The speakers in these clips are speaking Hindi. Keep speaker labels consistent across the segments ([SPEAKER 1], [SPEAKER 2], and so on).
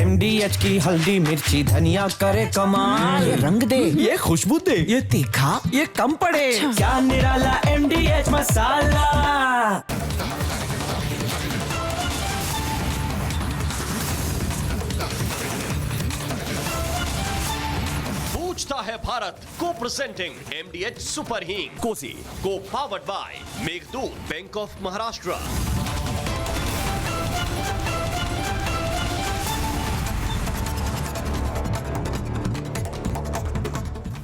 [SPEAKER 1] MDH की हल्दी मिर्ची धनिया करे कमाल।
[SPEAKER 2] ये रंग दे,
[SPEAKER 1] ये खुशबू दे,
[SPEAKER 2] ये तीखा,
[SPEAKER 1] ये कम पड़े।
[SPEAKER 2] अच्छा।
[SPEAKER 1] क्या निराला MDH मसाला।
[SPEAKER 3] पूछता है भारत को प्रेजेंटिंग MDH सुपर हींग कोसी को powered by Meghdoot bank of Maharashtra.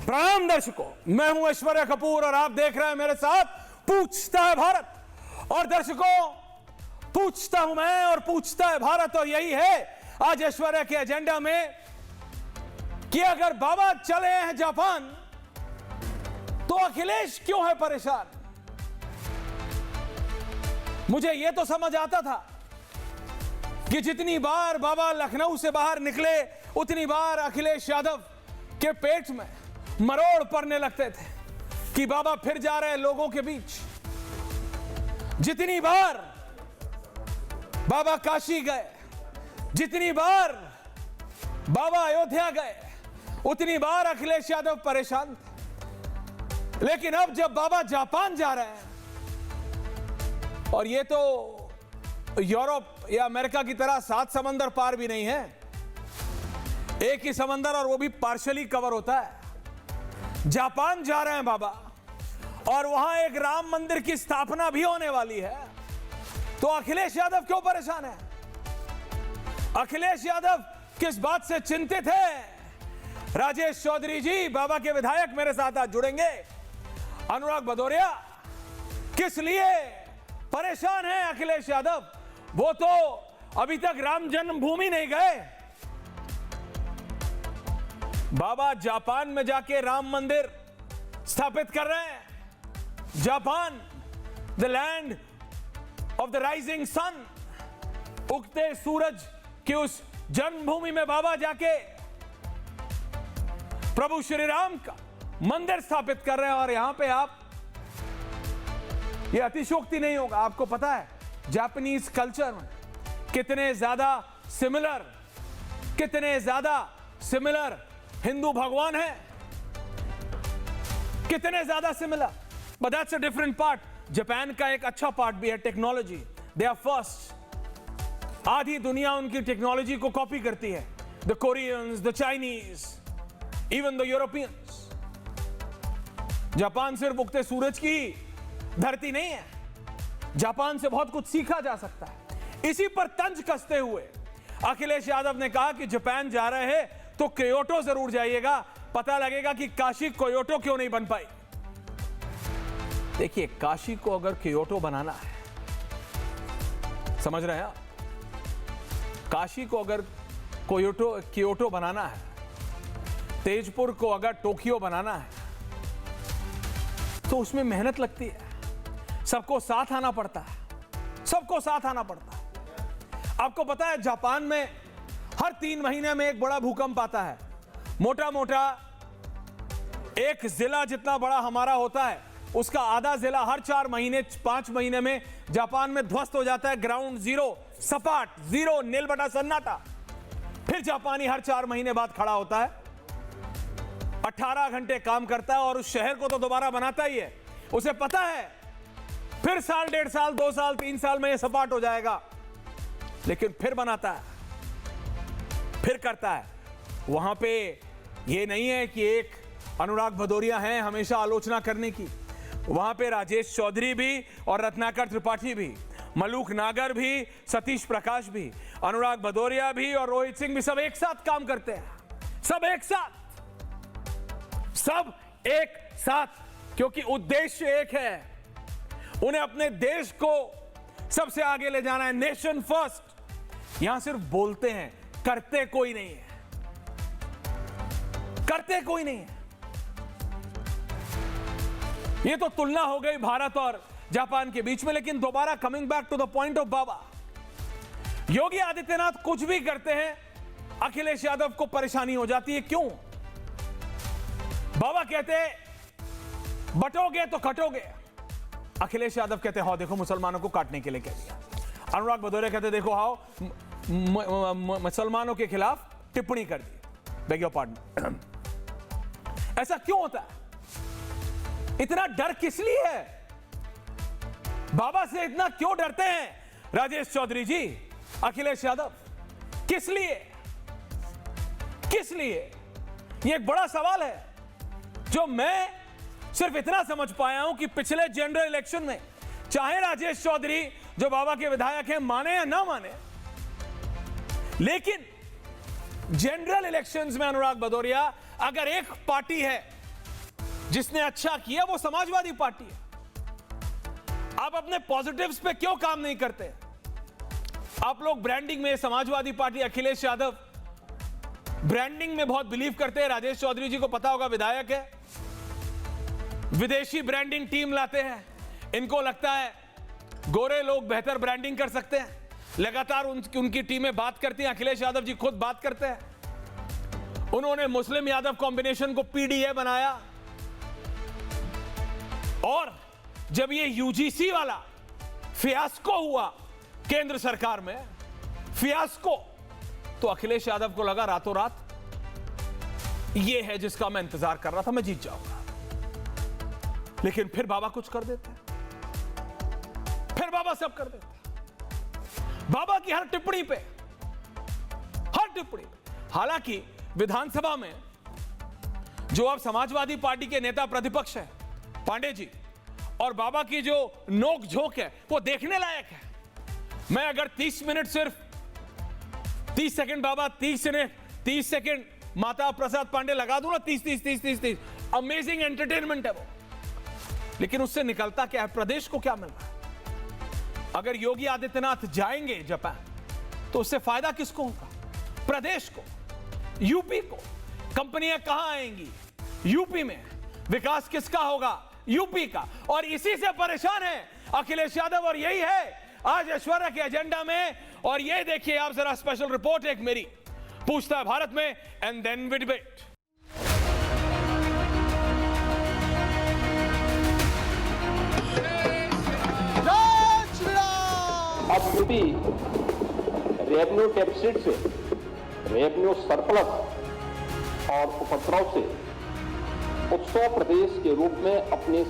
[SPEAKER 4] प्रणाम दर्शकों, मैं हूं ऐश्वर्या कपूर और आप देख रहे हैं मेरे साथ पूछता है भारत। और दर्शकों, पूछता हूं मैं और पूछता है भारत, और यही है आज ऐश्वर्या के एजेंडा में कि अगर बाबा चले हैं जापान तो अखिलेश क्यों है परेशान। मुझे यह तो समझ आता था कि जितनी बार बाबा लखनऊ से बाहर निकले उतनी बार अखिलेश यादव के पेट में मरोड़ पड़ने लगते थे कि बाबा फिर जा रहे लोगों के बीच। जितनी बार बाबा काशी गए, जितनी बार बाबा अयोध्या गए, उतनी बार अखिलेश यादव परेशान थे। लेकिन अब जब बाबा जापान जा रहे हैं, और ये तो यूरोप या अमेरिका की तरह 7 समंदर पार भी नहीं है, एक ही समंदर और वो भी पार्शली कवर होता है। जापान जा रहे हैं बाबा और वहां एक राम मंदिर की स्थापना भी होने वाली है, तो अखिलेश यादव क्यों परेशान है? अखिलेश यादव किस बात से चिंतित है? राजेश चौधरी जी, बाबा के विधायक, मेरे साथ आज जुड़ेंगे। अनुराग भदौरिया, किस लिए परेशान है अखिलेश यादव? वो तो अभी तक राम जन्मभूमि नहीं गए। बाबा जापान में जाके राम मंदिर स्थापित कर रहे हैं। Japan, the land of the rising sun, उगते सूरज की उस जन्मभूमि में बाबा जाके प्रभु श्री राम का मंदिर स्थापित कर रहे हैं। और यहां पे आप, यह अतिशयोक्ति नहीं होगा, आपको पता है जापानीज कल्चर में कितने ज्यादा सिमिलर हिंदू भगवान है, कितने ज्यादा similar. But that's a different part. Japan का एक अच्छा पार्ट भी है टेक्नोलॉजी। They are first. आधी दुनिया उनकी टेक्नोलॉजी को कॉपी करती है। The Koreans, the Chinese, even the Europeans. Japan सिर्फ उगते सूरज की धरती नहीं है, जापान से बहुत कुछ सीखा जा सकता है। इसी पर तंज कसते हुए अखिलेश यादव ने कहा कि जापान जा रहे हैं तो क्योटो जरूर जाइएगा, पता लगेगा कि काशी क्योटो क्यों नहीं बन पाई। देखिए, काशी को अगर क्योटो बनाना है, समझ रहे हैं आप? काशी को अगर क्योटो बनाना है, तेजपुर को अगर टोक्यो बनाना है, तो उसमें मेहनत लगती है, सबको साथ आना पड़ता है, सबको साथ आना पड़ता है। आपको पता है जापान में हर 3 महीने में एक बड़ा भूकंप आता है। मोटा मोटा एक जिला जितना बड़ा हमारा होता है, उसका आधा जिला हर 4 महीने 5 महीने में जापान में ध्वस्त हो जाता है। ग्राउंड जीरो, सपाट जीरो, नील बटा सन्नाटा। फिर जापानी हर 4 महीने बाद खड़ा होता है, 18 घंटे काम करता है और उस शहर को तो दोबारा बनाता ही है। उसे पता है फिर साल, 1.5 साल, 2 साल, 3 साल में ये सपाट हो जाएगा, लेकिन फिर बनाता है, फिर करता है। वहां पे ये नहीं है कि एक अनुराग भदौरिया हैं हमेशा आलोचना करने की। वहां पे राजेश चौधरी भी और रत्नाकर त्रिपाठी भी, मलूक नागर भी, सतीश प्रकाश भी, अनुराग भदौरिया भी और रोहित सिंह भी, सब एक साथ काम करते हैं। सब एक साथ, क्योंकि उद्देश्य एक है। उन्हें अपने देश को सबसे आगे ले जाना है। Nation first. यहां सिर्फ बोलते हैं, करते कोई नहीं है, करते कोई नहीं है। ये तो तुलना हो गई भारत और जापान के बीच में। लेकिन दोबारा coming back to the point of बाबा, योगी आदित्यनाथ कुछ भी करते हैं, अखिलेश यादव को परेशानी हो जाती है। क्यों? बाबा कहते हैं बटोगे तो कटोगे, अखिलेश यादव कहते हैं हाँ देखो मुसलमानों को काटने के लिए कह दिया। अनुराग भदौरिया कहते देखो हाँ मुसलमानों के खिलाफ टिप्पणी कर दी। Bag your pardon. ऐसा क्यों होता है? इतना डर किस लिए है? बाबा से इतना क्यों डरते हैं राजेश चौधरी जी, अखिलेश यादव? किस लिए? किस लिए? यह एक बड़ा सवाल है जो मैं सिर्फ इतना समझ पाया हूं कि पिछले जनरल इलेक्शन में चाहे राजेश चौधरी जो बाबा के विधायक हैं माने या ना माने, लेकिन जनरल इलेक्शंस में अनुराग भदौरिया अगर एक पार्टी है जिसने अच्छा किया वो समाजवादी पार्टी है। आप अपने पॉजिटिव्स पे क्यों काम नहीं करते? आप लोग ब्रांडिंग में, समाजवादी पार्टी, अखिलेश यादव ब्रांडिंग में बहुत बिलीव करते हैं। राजेश चौधरी जी को पता होगा, विधायक है, विदेशी ब्रांडिंग टीम लाते हैं। इनको लगता है गोरे लोग बेहतर ब्रांडिंग कर सकते हैं। लगातार उनकी टीमें बात करती हैं। अखिलेश यादव जी खुद बात करते हैं। उन्होंने मुस्लिम यादव कॉम्बिनेशन को पीडीए बनाया। और जब ये यूजीसी वाला फियास्को हुआ केंद्र सरकार में, फियास्को, तो अखिलेश यादव को लगा रातों रात ये है जिसका मैं इंतजार कर रहा था, मैं जीत जाऊंगा। लेकिन फिर बाबा कुछ कर देते हैं, फिर बाबा सब कर देते हैं। बाबा की हर टिप्पणी पे, हालांकि विधानसभा में जो अब समाजवादी पार्टी के नेता प्रतिपक्ष है पांडे जी, और बाबा की जो नोक झोंक है वो देखने लायक है। मैं अगर 30 मिनट सिर्फ 30 सेकंड बाबा, 30 सेकंड माता प्रसाद पांडे लगा दूं ना, 30, अमेजिंग एंटरटेनमेंट है वो। लेकिन उससे निकलता क्या है? प्रदेश को क्या मिल रहा है? अगर योगी आदित्यनाथ जाएंगे जापान तो उससे फायदा किसको होगा? प्रदेश को, यूपी को। कंपनियां कहां आएंगी? यूपी में। विकास किसका होगा? यूपी का। और इसी से परेशान है अखिलेश यादव, और यही है आज ऐश्वर्या के एजेंडा में। और ये देखिए आप जरा, स्पेशल रिपोर्ट एक मेरी, पूछता है भारत में एंड देन वी डिबेट।
[SPEAKER 2] अब यूपी रेवेन्यू डेफिसिट से, रेवेन्यू सरप्लस और उपद्रव से उत्सव प्रदेश के रूप में अपनी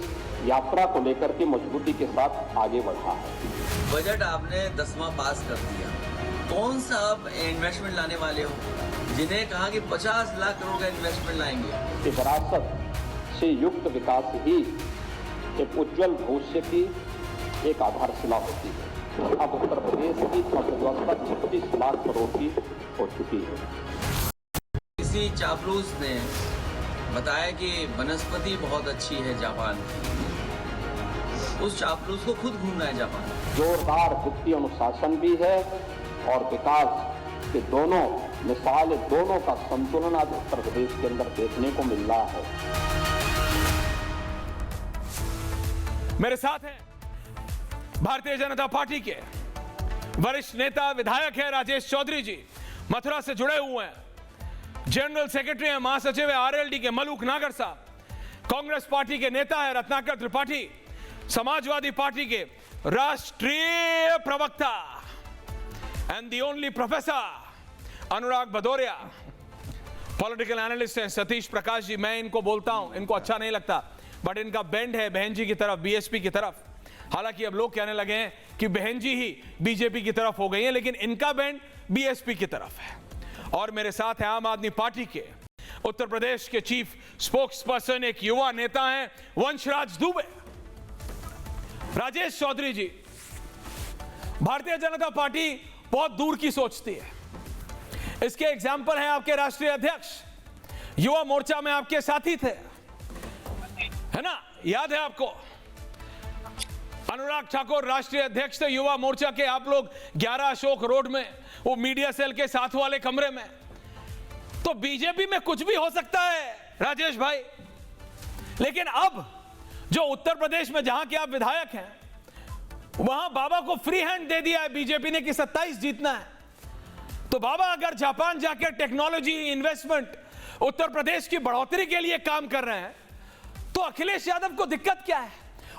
[SPEAKER 2] यात्रा को लेकर के मजबूती के साथ आगे बढ़ा है।
[SPEAKER 5] बजट आपने 10वां पास कर दिया, कौन सा आप इन्वेस्टमेंट लाने वाले हो? जिन्हें कहा कि 50 लाख करोड़ का इन्वेस्टमेंट लाएंगे।
[SPEAKER 2] विरासत से युक्त विकास ही एक उज्जवल भविष्य की एक आधारशिला होती है। अब उत्तर प्रदेश की अर्थव्यवस्था 36 लाख करोड़ की हो चुकी है।
[SPEAKER 5] किसी चापलूस ने बताया कि वनस्पति बहुत अच्छी है जापान की। उस चापलूस को खुद घूमना है जापान।
[SPEAKER 2] जोरदार वित्तीय अनुशासन भी है और विकास के दोनों मिसाल, दोनों का संतुलन आज उत्तर प्रदेश के अंदर देखने को मिल रहा है।
[SPEAKER 4] मेरे साथ हैं भारतीय जनता पार्टी के वरिष्ठ नेता, विधायक है राजेश चौधरी जी, मथुरा से जुड़े हुए हैं। जनरल सेक्रेटरी है, महासचिव है आरएलडी के मलूक नागर साहब। कांग्रेस पार्टी के नेता है रत्नाकर त्रिपाठी। समाजवादी पार्टी के राष्ट्रीय प्रवक्ता and the only professor Anurag Bhadauria. Political analyst हैं सतीश प्रकाश जी। मैं इनको बोलता हूं, इनको अच्छा नहीं लगता, बट इनका बेंड है बहन जी की तरफ, बीएसपी की तरफ। हालांकि अब लोग कहने लगे हैं कि बहन जी ही बीजेपी की तरफ हो गई हैं, लेकिन इनका बैंड बीएसपी की तरफ है। और मेरे साथ है आम आदमी पार्टी के उत्तर प्रदेश के चीफ स्पोक्स पर्सन, एक युवा नेता हैं वंशराज दुबे। राजेश चौधरी जी, भारतीय जनता पार्टी बहुत दूर की सोचती है। इसके एग्जाम्पल हैं आपके राष्ट्रीय अध्यक्ष, युवा मोर्चा में आपके साथी थे, है ना, याद है आपको? अनुराग ठाकुर राष्ट्रीय अध्यक्ष थे युवा मोर्चा के। आप लोग 11 अशोक रोड में, वो मीडिया सेल के साथ वाले कमरे में। तो बीजेपी में कुछ भी हो सकता है राजेश भाई, लेकिन अब जो उत्तर प्रदेश में जहां के आप विधायक हैं, वहां बाबा को फ्री हैंड दे दिया है बीजेपी ने कि 27 जीतना है। तो बाबा अगर जापान जाकर टेक्नोलॉजी इन्वेस्टमेंट उत्तर प्रदेश की बढ़ोतरी के लिए काम कर रहे हैं, तो अखिलेश यादव को दिक्कत क्या है?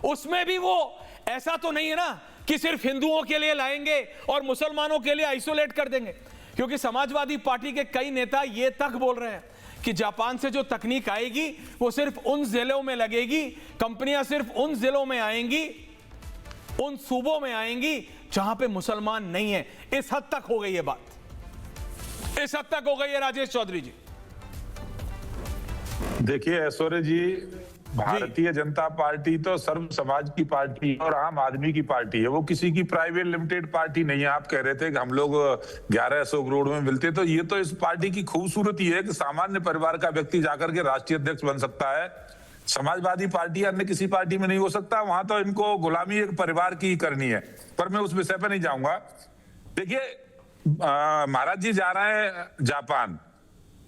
[SPEAKER 4] उसमें भी वो ऐसा तो नहीं है ना कि सिर्फ हिंदुओं के लिए लाएंगे और मुसलमानों के लिए आइसोलेट कर देंगे, क्योंकि समाजवादी पार्टी के कई नेता ये तक बोल रहे हैं कि जापान से जो तकनीक आएगी वो सिर्फ उन जिलों में लगेगी, कंपनियां सिर्फ उन जिलों में आएंगी, उन सूबों में आएंगी जहां पे मुसलमान नहीं है। इस हद तक हो गई है बात, इस हद तक हो गई है राजेश चौधरी जी।
[SPEAKER 6] देखिए ऐश्वर्य जी, भारतीय जनता पार्टी तो सर्व समाज की पार्टी और आम आदमी की पार्टी है, वो किसी की प्राइवेट लिमिटेड पार्टी नहीं है। आप कह रहे थे कि हम लोग 1100 करोड़ में मिलते, तो ये तो इस पार्टी की खूबसूरती है कि सामान्य परिवार का व्यक्ति जाकर के राष्ट्रीय अध्यक्ष बन सकता है। समाजवादी पार्टी अन्य किसी पार्टी में नहीं हो सकता, वहां तो इनको गुलामी एक परिवार की ही करनी है। पर मैं उस विषय पर नहीं जाऊंगा। देखिए महाराज जी जा रहे हैं जापान,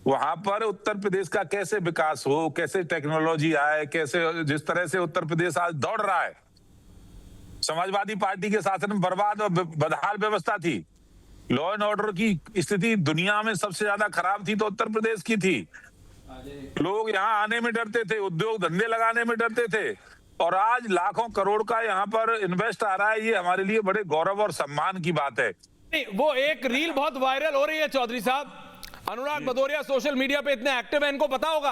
[SPEAKER 6] वहां पर उत्तर प्रदेश का कैसे विकास हो, कैसे टेक्नोलॉजी आए, कैसे जिस तरह से उत्तर प्रदेश आज दौड़ रहा है। समाजवादी पार्टी के शासन में बर्बाद और बदहाल व्यवस्था थी, लॉ एंड ऑर्डर की स्थिति दुनिया में सबसे ज्यादा खराब थी तो उत्तर प्रदेश की थी। लोग यहाँ आने में डरते थे, उद्योग धंधे लगाने में डरते थे, और आज लाखों करोड़ का यहाँ पर इन्वेस्ट आ रहा है। ये हमारे लिए बड़े गौरव और सम्मान की बात है।
[SPEAKER 4] नहीं, वो एक रील बहुत वायरल हो रही है चौधरी साहब, अनुराग भदौरिया सोशल मीडिया पे इतने एक्टिव है, इनको पता होगा।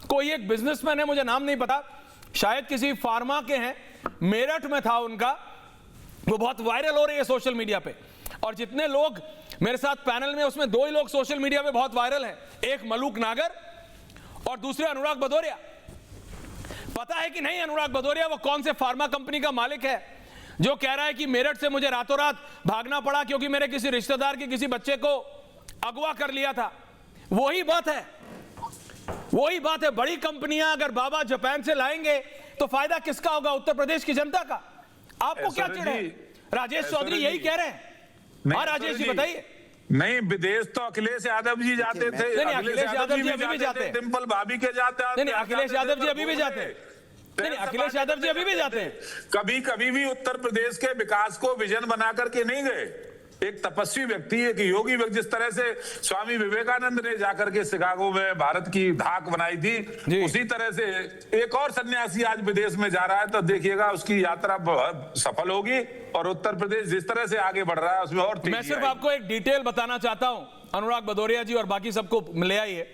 [SPEAKER 4] कोई एक बिजनेसमैन है, मुझे नाम नहीं पता, शायद किसी फार्मा के हैं, मेरठ में था उनका, वो बहुत वायरल हो रही है सोशल मीडिया पे। और जितने लोग मेरे साथ पैनल में, उसमें 2 ही लोग सोशल मीडिया पे बहुत वायरल हैं, एक मलूक नागर और दूसरे अनुराग भदौरिया। पता है कि नहीं अनुराग भदौरिया वो कौन से फार्मा कंपनी का मालिक है जो कह रहा है कि मेरठ से मुझे रातों रात भागना पड़ा क्योंकि मेरे किसी रिश्तेदार के किसी बच्चे को अगवा कर लिया था। वही बात है, वही बात है। बड़ी कंपनियां अगर बाबा जापान से लाएंगे तो फायदा किसका होगा? उत्तर प्रदेश की जनता का। आपको क्या चिढ़ है? राजेश चौधरी यही कह रहे हैं। हाँ राजेश जी बताइए।
[SPEAKER 6] नहीं, विदेश तो अखिलेश यादव जी जाते थे।
[SPEAKER 4] नहीं, अखिलेश यादव जी अभी भी जाते हैं।
[SPEAKER 6] डिंपल भाभी के जाते हैं।
[SPEAKER 4] नहीं, अखिलेश यादव जी अभी भी जाते हैं। नहीं, अखिलेश यादव जी अभी भी जाते हैं।
[SPEAKER 6] कभी कभी भी उत्तर प्रदेश के विकास को विजन बना करके नहीं गए। एक तपस्वी व्यक्ति, एक योगी व्यक्ति, जिस तरह से स्वामी विवेकानंद ने जाकर के शिकागो में भारत की धाक बनाई थी, उसी तरह से एक और सन्यासी आज विदेश में जा रहा है। तो देखिएगा उसकी यात्रा बहुत सफल होगी और उत्तर प्रदेश जिस तरह से आगे बढ़ रहा है उसमें और तेजी
[SPEAKER 4] मैं सिर्फ
[SPEAKER 6] आएगी।
[SPEAKER 4] आपको एक डिटेल बताना चाहता हूं, अनुराग भदौरिया जी और बाकी सबको ले आइए।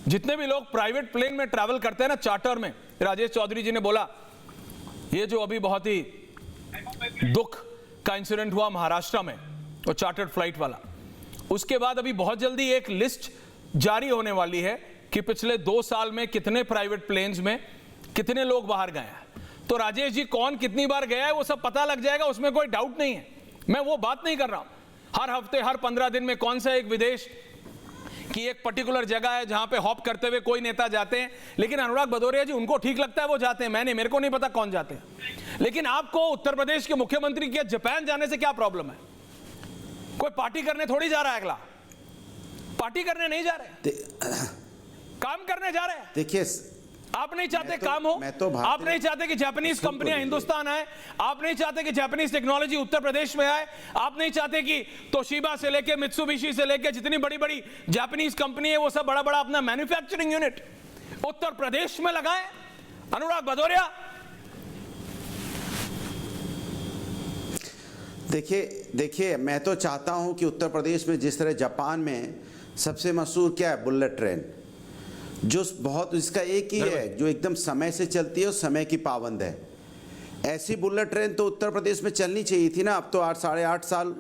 [SPEAKER 4] जितने भी लोग प्राइवेट प्लेन में ट्रैवल करते हैं ना, चार्टर में, राजेश चौधरी जी ने बोला ये जो अभी बहुत ही दुख का इंसिडेंट हुआ महाराष्ट्र में, और चार्टर्ड फ्लाइट वाला, उसके बाद अभी बहुत जल्दी एक लिस्ट जारी होने वाली है कि पिछले 2 साल में कितने प्राइवेट प्लेन्स में कितने लोग बाहर गए हैं। तो राजेश जी कौन कितनी बार गया है वो सब पता लग जाएगा, उसमें कोई डाउट नहीं है। मैं वो बात नहीं कर रहा हूं हर हफ्ते हर 15 दिन में कौन सा एक विदेश की एक पर्टिकुलर जगह है जहां पे हॉप करते हुए कोई नेता जाते हैं। लेकिन अनुराग भदौरिया जी उनको ठीक लगता है वो जाते हैं, मेरे को नहीं पता कौन जाते हैं। लेकिन आपको उत्तर प्रदेश के मुख्यमंत्री के जापान जाने से क्या प्रॉब्लम है? कोई पार्टी करने थोड़ी जा रहा है, अगला पार्टी करने नहीं जा रहे, काम करने जा रहे हैं।
[SPEAKER 7] देखिए
[SPEAKER 4] आप नहीं चाहते काम हो, आप नहीं चाहते कि जापानीज कंपनियां हिंदुस्तान आए, आप नहीं चाहते कि जापानीज टेक्नोलॉजी उत्तर प्रदेश में आए, आप नहीं चाहते कि तोशिबा से लेके मित्सुबिशी से लेके जितनी बड़ी बड़ी जापानीज कंपनी है वो सब बड़ा बड़ा अपना मैन्युफैक्चरिंग यूनिट उत्तर प्रदेश में लगाएं। अनुराग भदौरिया
[SPEAKER 7] देखिए मैं तो चाहता हूं कि उत्तर प्रदेश में जिस तरह जापान में सबसे मशहूर क्या है, बुलेट ट्रेन, जो बहुत इसका एक ही है जो एकदम समय से चलती है और समय की पाबंद है। ऐसी बुलेट ट्रेन तो उत्तर प्रदेश में चलनी चाहिए थी ना। अब तो 8 साढ़े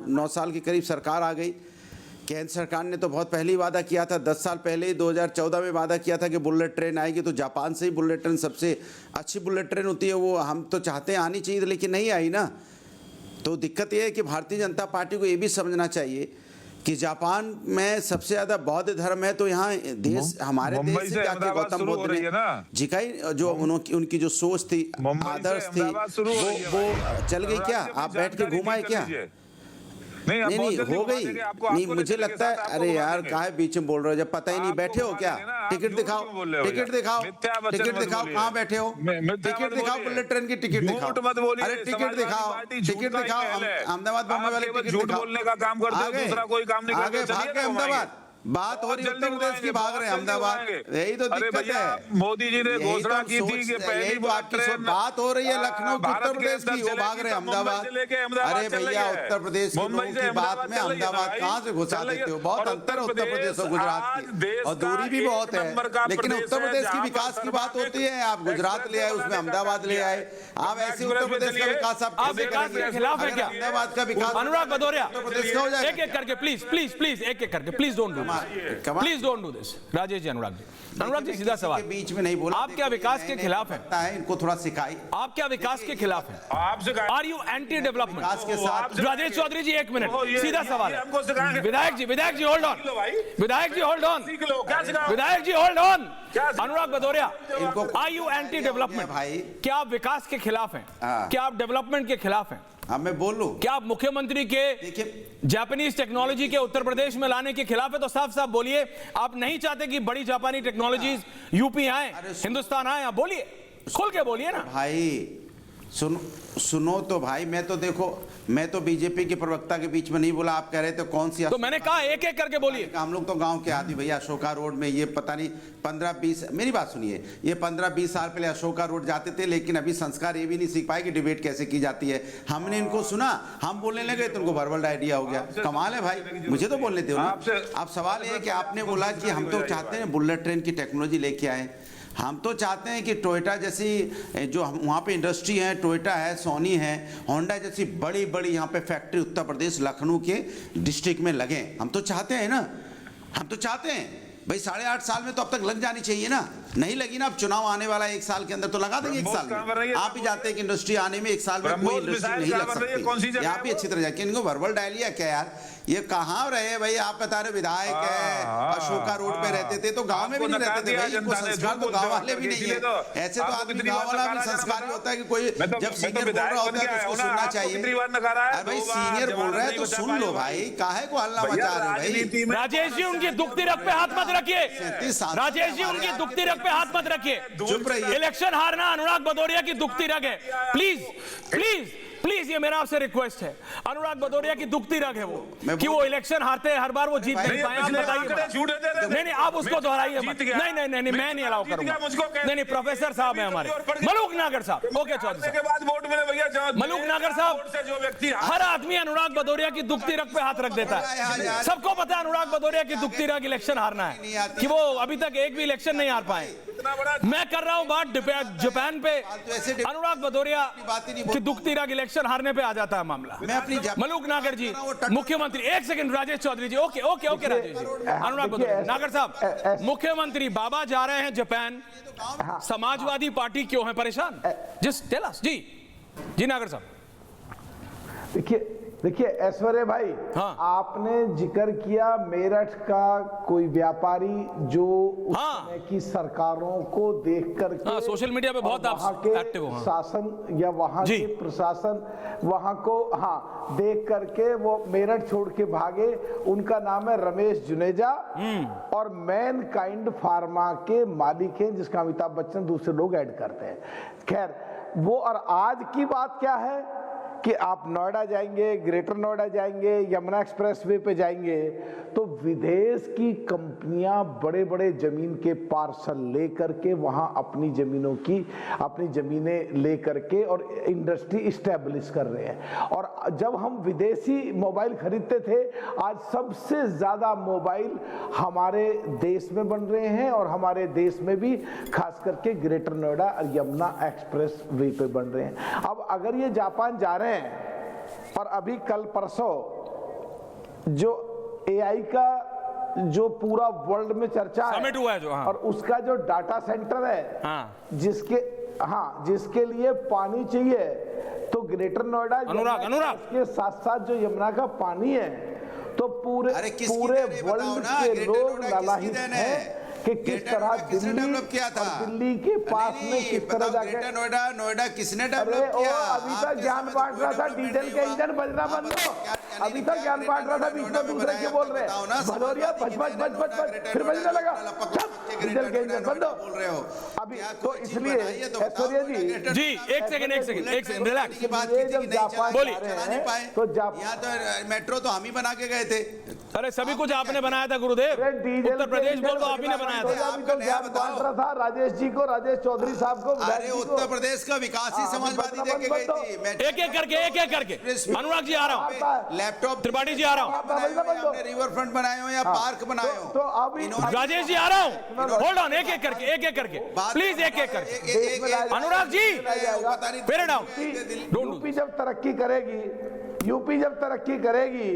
[SPEAKER 7] 9 साल के करीब सरकार आ गई। केंद्र सरकार ने तो बहुत पहले ही वादा किया था, 10 साल पहले ही 2014 में वादा किया था कि बुलेट ट्रेन आएगी। तो जापान से ही बुलेट ट्रेन सबसे अच्छी बुलेट ट्रेन होती है, वो हम तो चाहते हैं आनी चाहिए, लेकिन नहीं आई ना। तो दिक्कत यह है कि भारतीय जनता पार्टी को ये भी समझना चाहिए कि जापान में सबसे ज्यादा बौद्ध धर्म है, तो यहाँ देश हमारे देश से जाके गौतम बुद्ध ने जी का जो उनकी जो सोच थी, आदर्श थी, वो चल गई क्या? आप बैठ के घुमाए क्या? नहीं हो गई नहीं, मुझे लगता है। अरे यार काहे बीच में बोल रहे हो, जब पता ही नहीं, बैठे हो क्या? टिकट दिखाओ, टिकट दिखाओ, टिकट दिखाओ, कहाँ बैठे हो? टिकट दिखाओ, बुलेट ट्रेन की टिकट दिखाओ। अरे टिकट दिखाओ, टिकट दिखाओ, अहमदाबाद बम्बई वाले टिकट दिखाओ।
[SPEAKER 6] बोलने का काम करते हो, दूसरा कोई काम नहीं करते।
[SPEAKER 7] आगे भाग गए अहमदाबाद, बात हो रही है उत्तर प्रदेश की, भाग रहे हैं अहमदाबाद। यही तो दिक्कत है।
[SPEAKER 6] मोदी जी ने घोषणा की थी कि पहली बार
[SPEAKER 7] बात हो रही है लखनऊ की, उत्तर प्रदेश की, वो भाग रहे हैं अहमदाबाद। अरे भैया, उत्तर प्रदेश के लोगों की बात में अहमदाबाद कहाँ से घुसा देते हो? बहुत अंतर है उत्तर प्रदेश और गुजरात की, और दूरी भी बहुत है। लेकिन उत्तर प्रदेश की विकास की बात होती है, आप गुजरात ले आए, उसमें अहमदाबाद ले आए। आप ऐसे उत्तर प्रदेश का विकास
[SPEAKER 4] आप विकास के खिलाफ है क्या?
[SPEAKER 7] अहमदाबाद का विकास
[SPEAKER 4] अनुराग भदौरिया,
[SPEAKER 7] उत्तर प्रदेश का हो जाएगा।
[SPEAKER 4] एक एक करके प्लीज प्लीज प्लीज, एक एक करके please don't do please don't do this. Rajesh ji, Anurag ji सीधा सवाल,
[SPEAKER 7] बीच में नहीं बोला।
[SPEAKER 4] आप क्या विकास के खिलाफ हैं?
[SPEAKER 7] इनको थोड़ा सिखाई।
[SPEAKER 4] आप क्या विकास के खिलाफ हैं? Are you anti development?
[SPEAKER 7] विकास के साथ
[SPEAKER 4] राजेश चौधरी जी, एक मिनट, सीधा सवाल है। विधायक जी होल्ड ऑन, विधायक जी होल्ड ऑन, विधायक जी hold on. Anurag Bhadauria, are you anti development?
[SPEAKER 7] भाई,
[SPEAKER 4] क्या आप विकास के खिलाफ हैं? क्या आप डेवलपमेंट के खिलाफ हैं?
[SPEAKER 7] हाँ, मैं बोलूं,
[SPEAKER 4] क्या आप मुख्यमंत्री के जापानीज टेक्नोलॉजी के उत्तर प्रदेश में लाने के खिलाफ है? तो साफ साफ बोलिए, आप नहीं चाहते कि बड़ी जापानी टेक्नोलॉजीज यूपी आए, हिंदुस्तान आए? आप बोलिए, खुल के बोलिए ना
[SPEAKER 7] भाई। सुनो तो भाई, मैं तो देखो, मैं तो बीजेपी के प्रवक्ता के बीच में नहीं बोला। आप कह रहे थे कौन सी,
[SPEAKER 4] तो मैंने कहा एक एक करके बोलिए।
[SPEAKER 7] हम लोग तो गांव के आदमी भैया। अशोका रोड में ये पता नहीं 15-20, मेरी बात सुनिए, ये 15-20 साल पहले अशोका रोड जाते थे, लेकिन अभी संस्कार ये भी नहीं सीख पाए कि डिबेट कैसे की जाती है। हमने इनको सुना, हम बोलने लगे तो उनको वर्बल आइडिया हो गया। कमाल है भाई, मुझे तो बोलने दो ना। आप सवाल ये है कि आपने बोला कि हम तो चाहते हैं बुलेट ट्रेन की टेक्नोलॉजी लेके आए। हम तो चाहते हैं कि टोयोटा जैसी जो वहाँ पे इंडस्ट्री है, टोयोटा है, सोनी है, होंडा जैसी बड़ी बड़ी यहाँ पे फैक्ट्री उत्तर प्रदेश लखनऊ के डिस्ट्रिक्ट में लगे। हम तो चाहते हैं ना, हम तो चाहते हैं भाई। 8.5 साल में तो अब तक लग जानी चाहिए ना। नहीं लगी ना, अब चुनाव आने वाला है 1 साल के अंदर, तो लगा देंगे 1 साल में। आप भी जानते हैं कि इंडस्ट्री आने में 1 साल में कोई इंडस्ट्री नहीं लग सकती। यहाँ भी अच्छी तरह जाके इनको वर्बल डायलिया क्या यार, ये कहाँ रहे भाई? आप बता रहे विधायक है, अशोका रोड पे रहते थे, तो गांव में भी नहीं रहते थे भाई। इनको संस्कार तो गांव वाले भी नहीं है। ऐसे तो आदमी गांव वाला भी संस्कारी होता है कि कोई जब सीनियर बोल रहा होता है तो उसको सुनना चाहिए। अरे भाई, सीनियर बोल रहा है तो सुन लो भाई, काहे को हल्ला मचा रहे हो भाई?
[SPEAKER 4] राजेश जी, उनकी दुखती रग पे हाथ मत रखिए। राजेश जी, उनकी दुखती रग पे हाथ मत रखिए।
[SPEAKER 7] चुप रहिए।
[SPEAKER 4] इलेक्शन हारना अनुराग भदौरिया की दुखती रग है। प्लीज प्लीज प्लीज, ये मेरा आपसे रिक्वेस्ट है। अनुराग भदौरिया की दुखती रग है वो, कि वो इलेक्शन हारते हैं हर बार, वो जीत नहीं पाए। बताइए। नहीं, आप उसको दोहराइए मत। नहीं, मैं नहीं अलाउ करूंगा। नहीं, प्रोफेसर साहब है हमारे, मलूक नागर साहब। ओके चौधरी साहब, मलूक नागर साहब। हर आदमी अनुराग भदौरिया की दुखती रग पे हाथ रख देता है। सबको पता है अनुराग भदौरिया की दुखती रग इलेक्शन हारना है, कि वो अभी तक एक भी इलेक्शन नहीं हार पाए। मैं कर रहा हूं बात जापान पे, अनुराग भदौरिया की दुखती रग इलेक्शन हारने पे आ जाता है मामला।
[SPEAKER 7] मैं अपनी
[SPEAKER 4] मलूक नागर जी, मुख्यमंत्री, एक सेकंड राजेश चौधरी जी। Okay okay okay Rajesh ji. अनुराग भदौरिया, नागर साहब, मुख्यमंत्री बाबा जा रहे हैं जापान, समाजवादी पार्टी क्यों है परेशान? Just tell us. जी नागर साहब।
[SPEAKER 8] देखिए ऐश्वर्य भाई,
[SPEAKER 4] हाँ।
[SPEAKER 8] आपने जिक्र किया मेरठ का कोई व्यापारी जो उस समय की सरकारों को देख करके
[SPEAKER 4] सोशल मीडिया पे बहुत एक्टिव हो,
[SPEAKER 8] शासन या वहां के प्रशासन वहां को देख करके वो मेरठ छोड़ के भागे। उनका नाम है रमेश जुनेजा, और मैन काइंड फार्मा के मालिक हैं, जिसका अमिताभ बच्चन दूसरे लोग ऐड करते हैं। खैर वो, और आज की बात क्या है कि आप नोएडा जाएंगे, ग्रेटर नोएडा जाएंगे, यमुना एक्सप्रेसवे पे जाएंगे, तो विदेश की कंपनियां बड़े बड़े जमीन के पार्सल लेकर के वहां अपनी जमीनें लेकर के और इंडस्ट्री स्टैब्लिश कर रहे हैं। और जब हम विदेशी मोबाइल खरीदते थे, आज सबसे ज्यादा मोबाइल हमारे देश में बन रहे हैं, और हमारे देश में भी खास करके ग्रेटर नोएडा और यमुना एक्सप्रेसवे पे बन रहे हैं। अब अगर ये जापान जा रहे हैं, और अभी कल परसों जो एआई का जो पूरा वर्ल्ड में चर्चा है,
[SPEAKER 4] हुआ है जो,
[SPEAKER 8] और उसका जो डाटा सेंटर है, जिसके लिए पानी चाहिए, तो ग्रेटर नोएडा के साथ साथ जो यमुना का पानी है, तो पूरे वर्ल्ड के लोग लालायित हैं कि किस तरह दिल्ली के पास में किस तरह जाकर
[SPEAKER 7] नोएडा किसने डेवलप किया?
[SPEAKER 8] अभी तक ज्ञान बांट रहा था, डीजल के इंजन बजना बंद हो। अभी तक ज्ञान बांट रहा था, बीच में दूसरे के बोल रहे हैं भदौरिया बच फिर बजने लगा, डीजल के इंजन बंद
[SPEAKER 7] बोल रहे हो
[SPEAKER 8] अभी। तो इसलिए ऐश्वर्या
[SPEAKER 4] जी एक सेकंड रिलैक्स।
[SPEAKER 8] जब जापान
[SPEAKER 4] बोलिए।
[SPEAKER 8] तो जापान
[SPEAKER 7] यहाँ तो मेट्रो तो हम ही बना के गए थे।
[SPEAKER 4] अरे सभी कुछ आपने बनाया था गुरुदेव, उत्तर प्रदेश बोल तो आप ही ने बनाया था।
[SPEAKER 8] अभी तो ज्ञान बांट रहा था राजेश जी को, राजेश चौधरी साहब को।
[SPEAKER 7] अरे उत्तर प्रदेश का विकास ही समाजवादी देके गई थी।
[SPEAKER 4] एक एक करके अनुराग जी आ रहा हूँ,
[SPEAKER 7] लैपटॉप
[SPEAKER 4] त्रिपाठी जी आ रहा हूँ,
[SPEAKER 7] हमने रिवर फ्रंट बनाए हो या पार्क बनाए हो।
[SPEAKER 8] तो अभी
[SPEAKER 4] राजेश जी आ रहा हूँ, होल्ड ऑन, एक एक करके प्लीज, एक एक करके अनुराग जी फेर डाउन।
[SPEAKER 8] यूपी जब तरक्की करेगी, यूपी जब तरक्की करेगी,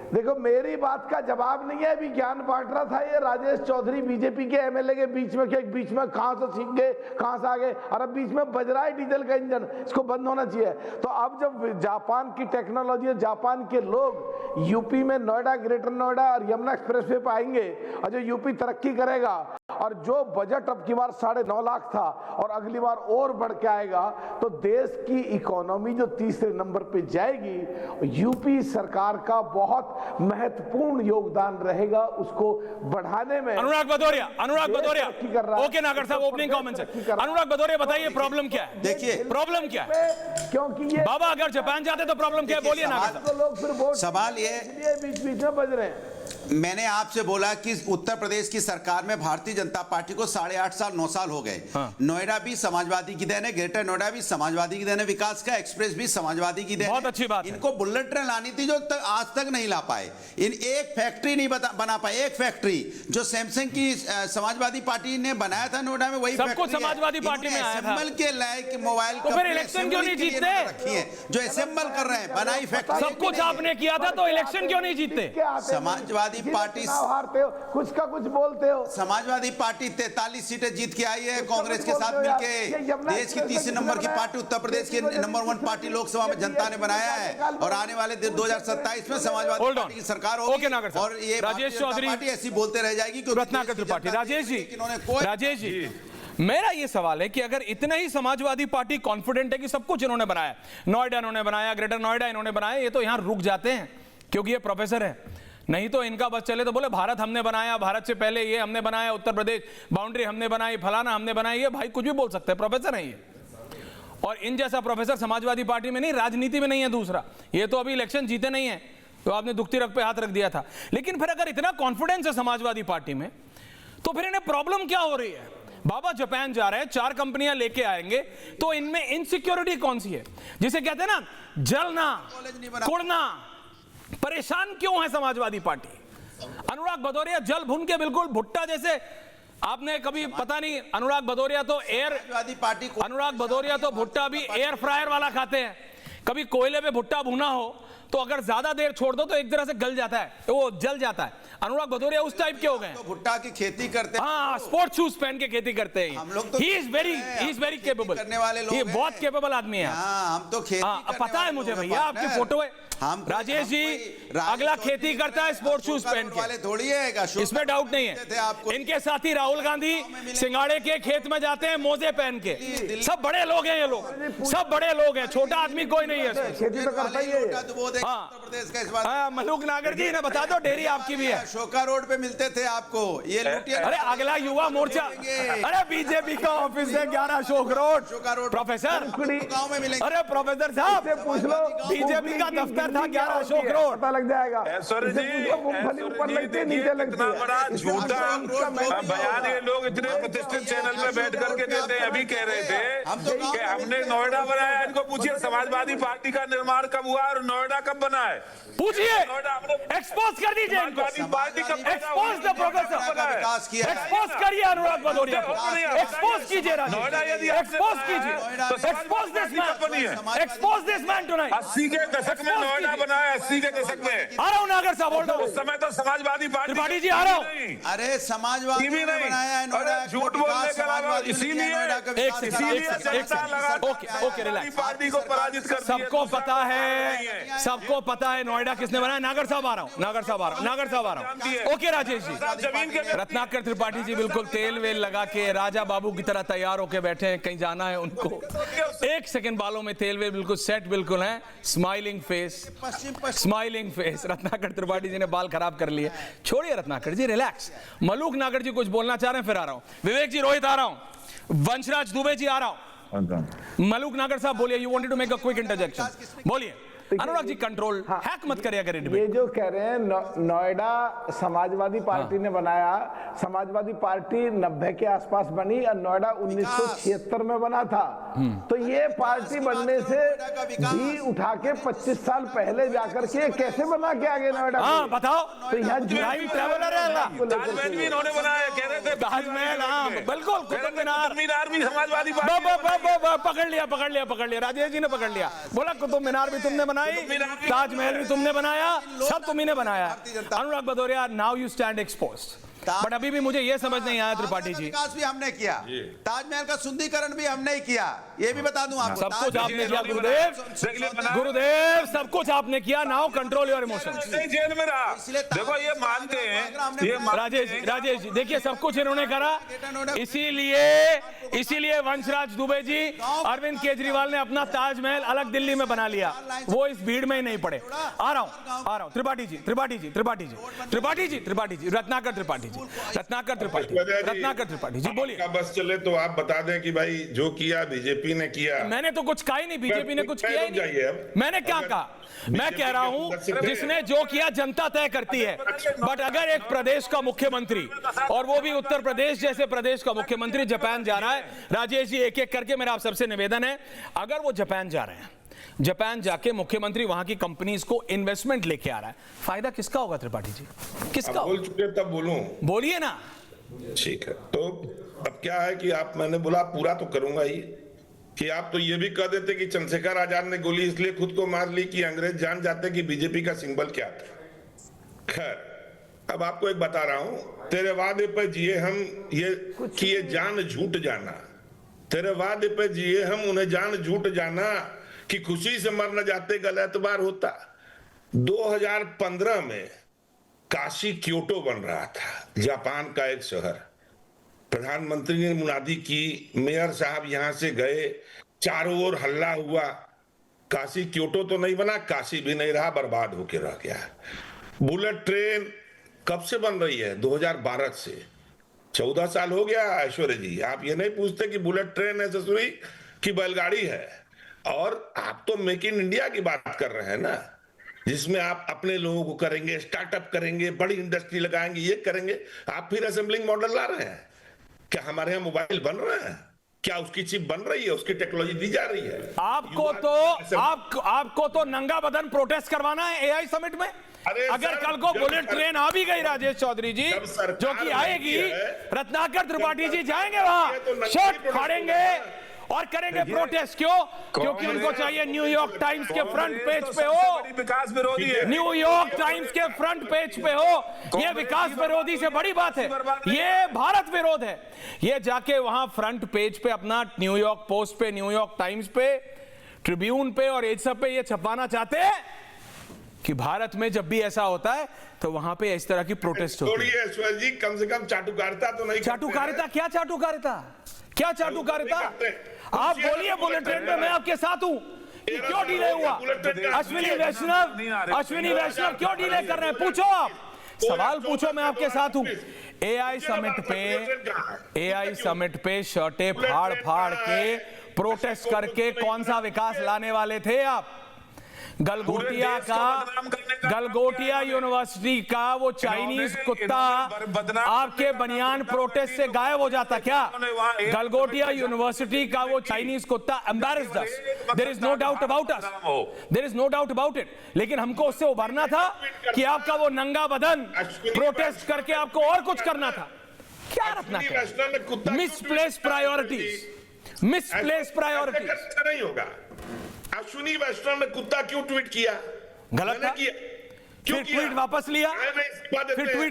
[SPEAKER 8] देखो मेरी बात का जवाब नहीं है। अभी ज्ञान बांट रहा था ये राजेश चौधरी बीजेपी के एमएलए के बीच में, बीच में कहां से सीख गए कहां से आ गए, और अब बीच में बज रहा है डीजल का इंजन, इसको बंद होना चाहिए। तो अब जब जापान की टेक्नोलॉजी है, जापान के लोग यूपी में नोएडा, ग्रेटर नोएडा और यमुना एक्सप्रेसवे पे आएंगे, और जो यूपी तरक्की करेगा, और जो बजट अब की बार 9.5 लाख था और अगली बार और बढ़ के आएगा, तो देश की इकोनॉमी जो तीसरे नंबर पे जाएगी, यूपी सरकार का बहुत महत्वपूर्ण योगदान रहेगा उसको बढ़ाने में।
[SPEAKER 4] अनुराग भदौरिया ओके नागर साहब, ओपनिंग कमेंट है। अनुराग भदौरिया बताइए प्रॉब्लम क्या है?
[SPEAKER 7] देखिए
[SPEAKER 4] प्रॉब्लम क्या है,
[SPEAKER 8] क्योंकि ये
[SPEAKER 4] बाबा अगर जापान जाते तो प्रॉब्लम क्या है, बोलिए नागर साहब।
[SPEAKER 8] तो लोग फिर वोट
[SPEAKER 7] सवाल ये
[SPEAKER 8] बीच में बज रहे हैं।
[SPEAKER 7] मैंने आपसे बोला कि उत्तर प्रदेश की सरकार में भारतीय जनता पार्टी को 8.5 साल 9 साल हो गए। नोएडा भी समाजवादी की देन है, ग्रेटर नोएडा भी समाजवादी की देन है, विकास का एक्सप्रेस भी समाजवादी की देन है।
[SPEAKER 4] बहुत अच्छी बात है।
[SPEAKER 7] इनको बुलेट ट्रेन लानी थी जो आज तक नहीं ला पाए। इन एक फैक्ट्री नहीं बना पाए, एक फैक्ट्री जो सैमसंग की समाजवादी पार्टी ने बनाया था नोएडा में, वही
[SPEAKER 4] सब कुछ समाजवादी पार्टी में आया था।
[SPEAKER 7] असेंबल के लायक मोबाइल
[SPEAKER 4] तो फिर इलेक्शन क्यों नहीं जीतते?
[SPEAKER 7] रखी है जो असेंबल कर रहे हैं, बनाई फैक्ट्री।
[SPEAKER 4] सब कुछ आपने किया था तो इलेक्शन क्यों नहीं जीतते?
[SPEAKER 7] समाजवादी पार्टी
[SPEAKER 8] हारते हो, कुछ का कुछ बोलते हो।
[SPEAKER 7] समाजवादी पार्टी 43 सीटें जीत के आई है कांग्रेस के साथ मिलके। देश की तीसरे नंबर की पार्टी, उत्तर प्रदेश की नंबर 1 पार्टी लोकसभा में जनता ने बनाया है, और आने वाले 2027 में समाजवादी पार्टी की सरकार होगी। और ये
[SPEAKER 4] राजेश चौधरी
[SPEAKER 7] पार्टी ऐसी बोलते रह जाएगी।
[SPEAKER 4] रत्नाकर त्रिपाठी, राजेश जी मेरा ये सवाल है कि अगर इतने ही समाजवादी पार्टी कॉन्फिडेंट है कि सब कुछ इन्होंने बनाया, नोएडा इन्होंने बनाया, ग्रेटर नोएडा इन्होंने बनाया, ये तो यहां रुक जाते हैं क्योंकि ये प्रोफेसर है। नहीं तो इनका बस चले तो बोले भारत हमने बनाया, भारत से पहले ये हमने बनाया, उत्तर प्रदेश बाउंड्री हमने बनाई, फलाना हमने बनाई, ये भाई कुछ भी बोल सकते हैं, प्रोफेसर है ये। और इन जैसा प्रोफेसर समाजवादी पार्टी में नहीं, राजनीति में नहीं है। दूसरा, ये तो अभी इलेक्शन जीते नहीं है, तो आपने दुखती रग पे हाथ रख दिया था। लेकिन फिर अगर इतना कॉन्फिडेंस है समाजवादी पार्टी में, तो फिर इन्हें प्रॉब्लम क्या हो रही है? बाबा जापान जा रहे हैं, 4 कंपनियां लेके आएंगे, तो इनमें इनसिक्योरिटी कौन सी है, जिसे कहते हैं ना जलना कुड़ना, परेशान क्यों है समाजवादी पार्टी? अनुराग भदौरिया जल भुन के बिल्कुल भुट्टा जैसे, आपने कभी पता नहीं, अनुराग भदौरिया तो भुट्टा भी एयर फ्रायर वाला खाते हैं। कभी कोयले पे भुट्टा भुना हो तो अगर ज्यादा देर छोड़ दो तो एक तरह से गल जाता है, वो जल जाता है। अनुराग भदौरिया उस टाइप के हो गए।
[SPEAKER 7] तो भुट्टा की खेती करते हैं।
[SPEAKER 4] हाँ, स्पोर्ट्स शूज पहन के खेती करते हैं।
[SPEAKER 7] हम लोग तो
[SPEAKER 4] ही इज वेरी केपेबल
[SPEAKER 7] करने वाले लोग,
[SPEAKER 4] ये बहुत केपेबल आदमी है।
[SPEAKER 7] हाँ, हम तो खेती
[SPEAKER 4] पता है मुझे भैया, आपकी फोटो है। राजेश जी अगला खेती करता है स्पोर्ट्स शूज पहन के,
[SPEAKER 7] थोड़ी है,
[SPEAKER 4] इसमें डाउट नहीं है। इनके साथी राहुल गांधी सिंगाड़े के खेत में जाते हैं मोजे पहन के। सब बड़े लोग हैं ये लोग, सब बड़े लोग हैं, छोटा आदमी कोई नहीं है।
[SPEAKER 8] खेती तो करता ही है।
[SPEAKER 4] मलूक नागर जी ने बता दो, डेयरी आपकी भी है।
[SPEAKER 7] अशोका रोड पे मिलते थे आपको ये लुटिया।
[SPEAKER 4] अरे अगला युवा मोर्चा, अरे बीजेपी का ऑफिस है 11 अशोक रोड। प्रोफेसर
[SPEAKER 7] गाँव में मिलेंगे।
[SPEAKER 4] अरे प्रोफेसर साहब
[SPEAKER 8] पूछ लो,
[SPEAKER 4] बीजेपी का दफ्तर था 11 अशोक रोड,
[SPEAKER 8] पता लग जाएगा।
[SPEAKER 6] मूंगफली
[SPEAKER 8] ऊपर लगती है, नीचे लगती है।
[SPEAKER 6] बड़ा झूठा बयान ये लोग इतने प्रतिष्ठित चैनल में बैठ करके देते हैं। अभी कह रहे थे कि हमने नोएडा बनाया, इनको पूछिए समाजवादी पार्टी का निर्माण कब हुआ और नोएडा कब बना है,
[SPEAKER 4] पूछिए, एक्सपोज कर दीजिए इनको,
[SPEAKER 6] पार्टी कब
[SPEAKER 4] एक्सपोज द प्रोफेसर, एक्सपोज करिए अनुराग भदौरिया को, एक्सपोज कीजिए, एक्सपोज कीजिए, expose this man, expose this man tonight.
[SPEAKER 6] 80 के दशक में नोएडा बना है, 80 के दशक में।
[SPEAKER 4] आ रहा हूं नागर साहब, बोल रहा हूं,
[SPEAKER 6] उस समय तो समाजवादी पार्टी,
[SPEAKER 4] त्रिपाठी जी आ रहा हूं।
[SPEAKER 7] अरे समाजवादी ने बनाया है नोएडा,
[SPEAKER 6] झूठ बोलने के अलावा इसीलिए
[SPEAKER 4] ओके रिलैक्स,
[SPEAKER 6] पार्टी को पराजित कर
[SPEAKER 4] सबको पता है, सबको पता है नोएडा किसने बनाया। नागर साहब आ रहा हूं, नागर साहब आ रहा हूं, नागर साहब आ रहा हूं। ओके राजेश जी, रत्नाकर त्रिपाठी जी बिल्कुल तेल वेल लगा के राजा बाबू की तरह तैयार होके बैठे हैं, कहीं जाना है उनको। एक सेकंड, बालों में तेल वेल बिल्कुल सेट बिल्कुल है, smiling face, smiling face. Ratnakar Tripathi ji ने बाल खराब कर लिए, छोड़िए रत्नाकर जी, रिलैक्स। मलूक नागर जी कुछ बोलना चाह रहे हैं, फिर आ रहा हूं। विवेक जी, रोहित आ रहा हूं, वंशराज दुबे जी आ रहा हूं। मलूक नागर साहब बोलिए, you wanted to make a quick interjection, बोलिए। अनुराग जी कंट्रोल, हैक मत करिए अगर
[SPEAKER 8] ये जो कह रहे हैं नोएडा समाजवादी पार्टी ने बनाया, समाजवादी पार्टी 90 के आसपास बनी और नोएडा 1976 में बना था। तो ये पार्टी बनने से भी उठा के 25 साल पहले जाकर के कैसे बना के आगे नोएडा?
[SPEAKER 4] हाँ बताओ।
[SPEAKER 8] तो यहाँ
[SPEAKER 4] टाइम ट्रैवलर है,
[SPEAKER 6] ताजमहल भी इन्होंने बनाया, कह रहे थे
[SPEAKER 4] ताजमहल, हाँ बिल्कुल, कुतुब मीनार
[SPEAKER 6] भी समाजवादी
[SPEAKER 4] पकड़ लिया, पकड़ लिया, पकड़ लिया, राजेश जी ने पकड़ लिया। बोला कुतुब मीनार भी तुमने बनाई, ताजमहल भी तुमने बनाया, सब तुम्ही ने बनाया। Anurag Bhadauria, now you stand exposed. But अभी भी मुझे यह समझ नहीं आया त्रिपाठी जी,
[SPEAKER 7] विकास भी हमने किया, ताजमहल का सुंदरीकरण भी हमने ही किया, ये भी बता दूं आपको।
[SPEAKER 4] सब कुछ आपने किया गुरुदेव, गुरुदेव सब कुछ आपने किया। Now control your emotions.
[SPEAKER 6] Jail में रहा, देखो ये मानते हैं, ये
[SPEAKER 4] राजेश जी देखिए सब कुछ इन्होंने करा, इसीलिए वंशराज दुबे जी, अरविंद केजरीवाल ने अपना ताजमहल अलग दिल्ली में बना लिया, वो इस भीड़ में ही नहीं पड़े। आ रहा हूं त्रिपाठी जी, रत्नाकर त्रिपाठी जी बोलिए।
[SPEAKER 9] बस चले तो आप बता दें कि भाई जो किया बीजेपी ने किया।
[SPEAKER 4] मैंने तो कुछ कहा ही नहीं, बीजेपी ने कुछ किया ही नहीं। मैंने क्या कहा? मैं कह रहा हूं जिसने जो किया जनता तय करती है। बट अगर एक प्रदेश का मुख्यमंत्री, और वो भी उत्तर प्रदेश जैसे प्रदेश का मुख्यमंत्री जापान जा रहा है, राजेश जी एक एक करके मेरा आप सबसे निवेदन है, अगर वो जापान जा रहे हैं, जापान जाके मुख्यमंत्री वहां की कंपनीज को इन्वेस्टमेंट लेके आ रहा है, फायदा किसका होगा त्रिपाठी जी? किसका?
[SPEAKER 9] बोल चुके तब बोलूं,
[SPEAKER 4] बोलिए ना।
[SPEAKER 9] ठीक है, तो अब क्या है कि आप, मैंने बोला पूरा तो करूंगा ही, कि आप तो ये भी कह देते कि चंद्रशेखर आजाद ने गोली इसलिए खुद को मार ली कि अंग्रेज जान जाते कि बीजेपी का सिंबल क्या था। खैर, अब आपको एक बता रहा हूं, तेरे वादे पर जिए हम, ये कि ये जान झूठ जाना, तेरे वादे पर जिए हम, उन्हें जान झूठ जाना, कि खुशी से मर न जाते गल एतबार होता। 2015 में काशी क्योटो बन रहा था, जापान का एक शहर। प्रधानमंत्री ने मुनादी की, मेयर साहब यहां से गए, चारों ओर हल्ला हुआ, काशी क्योटो तो नहीं बना, काशी भी नहीं रहा, बर्बाद होकर रह गया। बुलेट ट्रेन कब से बन रही है? 2012 से, 14 साल हो गया। ऐश्वर्या जी, आप ये नहीं पूछते कि बुलेट ट्रेन है ससुरी की बैलगाड़ी है। और आप तो मेक इन इंडिया की बात कर रहे हैं ना, जिसमें आप अपने लोगों को करेंगे, स्टार्टअप करेंगे, बड़ी इंडस्ट्री लगाएंगे, ये करेंगे। आप फिर असेंबलिंग मॉडल ला रहे हैं। क्या हमारे यहाँ मोबाइल बन रहे हैं? क्या उसकी चिप बन रही है? उसकी टेक्नोलॉजी दी जा रही है?
[SPEAKER 4] आपको तो नंगा बदन प्रोटेस्ट करवाना है एआई समिट में। अगर कल को बुलेट ट्रेन आ भी गई राजेश चौधरी जी, जो कि आएगी, रत्नाकर त्रिपाठी जी जाएंगे वहां, शर्ट फाड़ेंगे और करेंगे प्रोटेस्ट। क्यों? क्योंकि उनको चाहिए न्यूयॉर्क टाइम्स के फ्रंट पेज पे हो,
[SPEAKER 6] विकास विरोधी है,
[SPEAKER 4] न्यूयॉर्क टाइम्स के फ्रंट पेज पे हो। ये विकास विरोधी से बड़ी बात है, ये भारत विरोध है। ये जाके वहां फ्रंट पेज पे अपना न्यूयॉर्क पोस्ट पे, न्यूयॉर्क टाइम्स पे, ट्रिब्यून पे और एज सब पे ये छपवाना चाहते हैं कि भारत में जब भी ऐसा होता है तो वहां पे इस तरह की प्रोटेस्ट होती है।
[SPEAKER 9] ऐश्वर्या जी, कम से कम चाटुकारिता तो नहीं।
[SPEAKER 4] चाटुकारिता? क्या चाटुकारिता? क्या चाटुकारिता? आप बोलिए, बुलेट ट्रेन में मैं आपके साथ हूं। क्यों डिले हुआ? अश्विनी वैष्णव क्यों डिले कर रहे हैं? पूछो, आप सवाल पूछो, मैं आपके साथ हूं। एआई समिट पे शर्टें फाड़ फाड़ के प्रोटेस्ट करके कौन सा विकास लाने वाले थे आप? गलगोटिया यूनिवर्सिटी का वो चाइनीज कुत्ता आपके बनियान प्रोटेस्ट से गायब हो जाता क्या? गलगोटिया यूनिवर्सिटी का वो चाइनीज कुत्ता embarrassed us. There is no doubt about us. There is no doubt about it. लेकिन हमको उससे उभरना था कि आपका वो नंगा बदन प्रोटेस्ट करके आपको और कुछ करना था। क्या रखना था? मिसप्लेस प्रायोरिटीज, मिसप्लेस प्रायोरिटीज
[SPEAKER 9] नहीं होगा। अश्विनी वैष्णव ने कुत्ता क्यों ट्वीट किया?
[SPEAKER 4] गलत था। फिर ट्वीट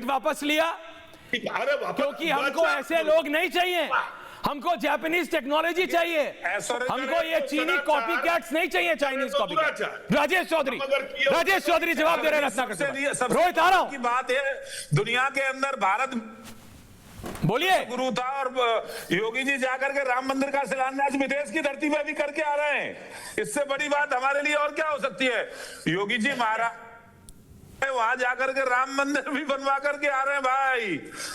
[SPEAKER 4] वापस लिया, क्योंकि हमको ऐसे लोग नहीं चाहिए, हमको जापानीज टेक्नोलॉजी चाहिए, हमको ये चीनी कॉपी कैट्स नहीं चाहिए, Chinese copy cat. Rajesh Chaudhary जवाब दे रहे हैं रत्नाकर से। रोहित आ रहा हूं।
[SPEAKER 6] की बात है, दुनिया के अंदर भारत
[SPEAKER 4] बोलिए।
[SPEAKER 6] गुरु था और योगी जी जाकर के राम मंदिर का शिलान्यास विदेश की धरती पे भी करके आ रहे हैं। इससे बड़ी बात हमारे लिए और क्या हो सकती है। योगी जी महाराज वहां जाकर के राम मंदिर भी बनवा करके आ रहे हैं भाई।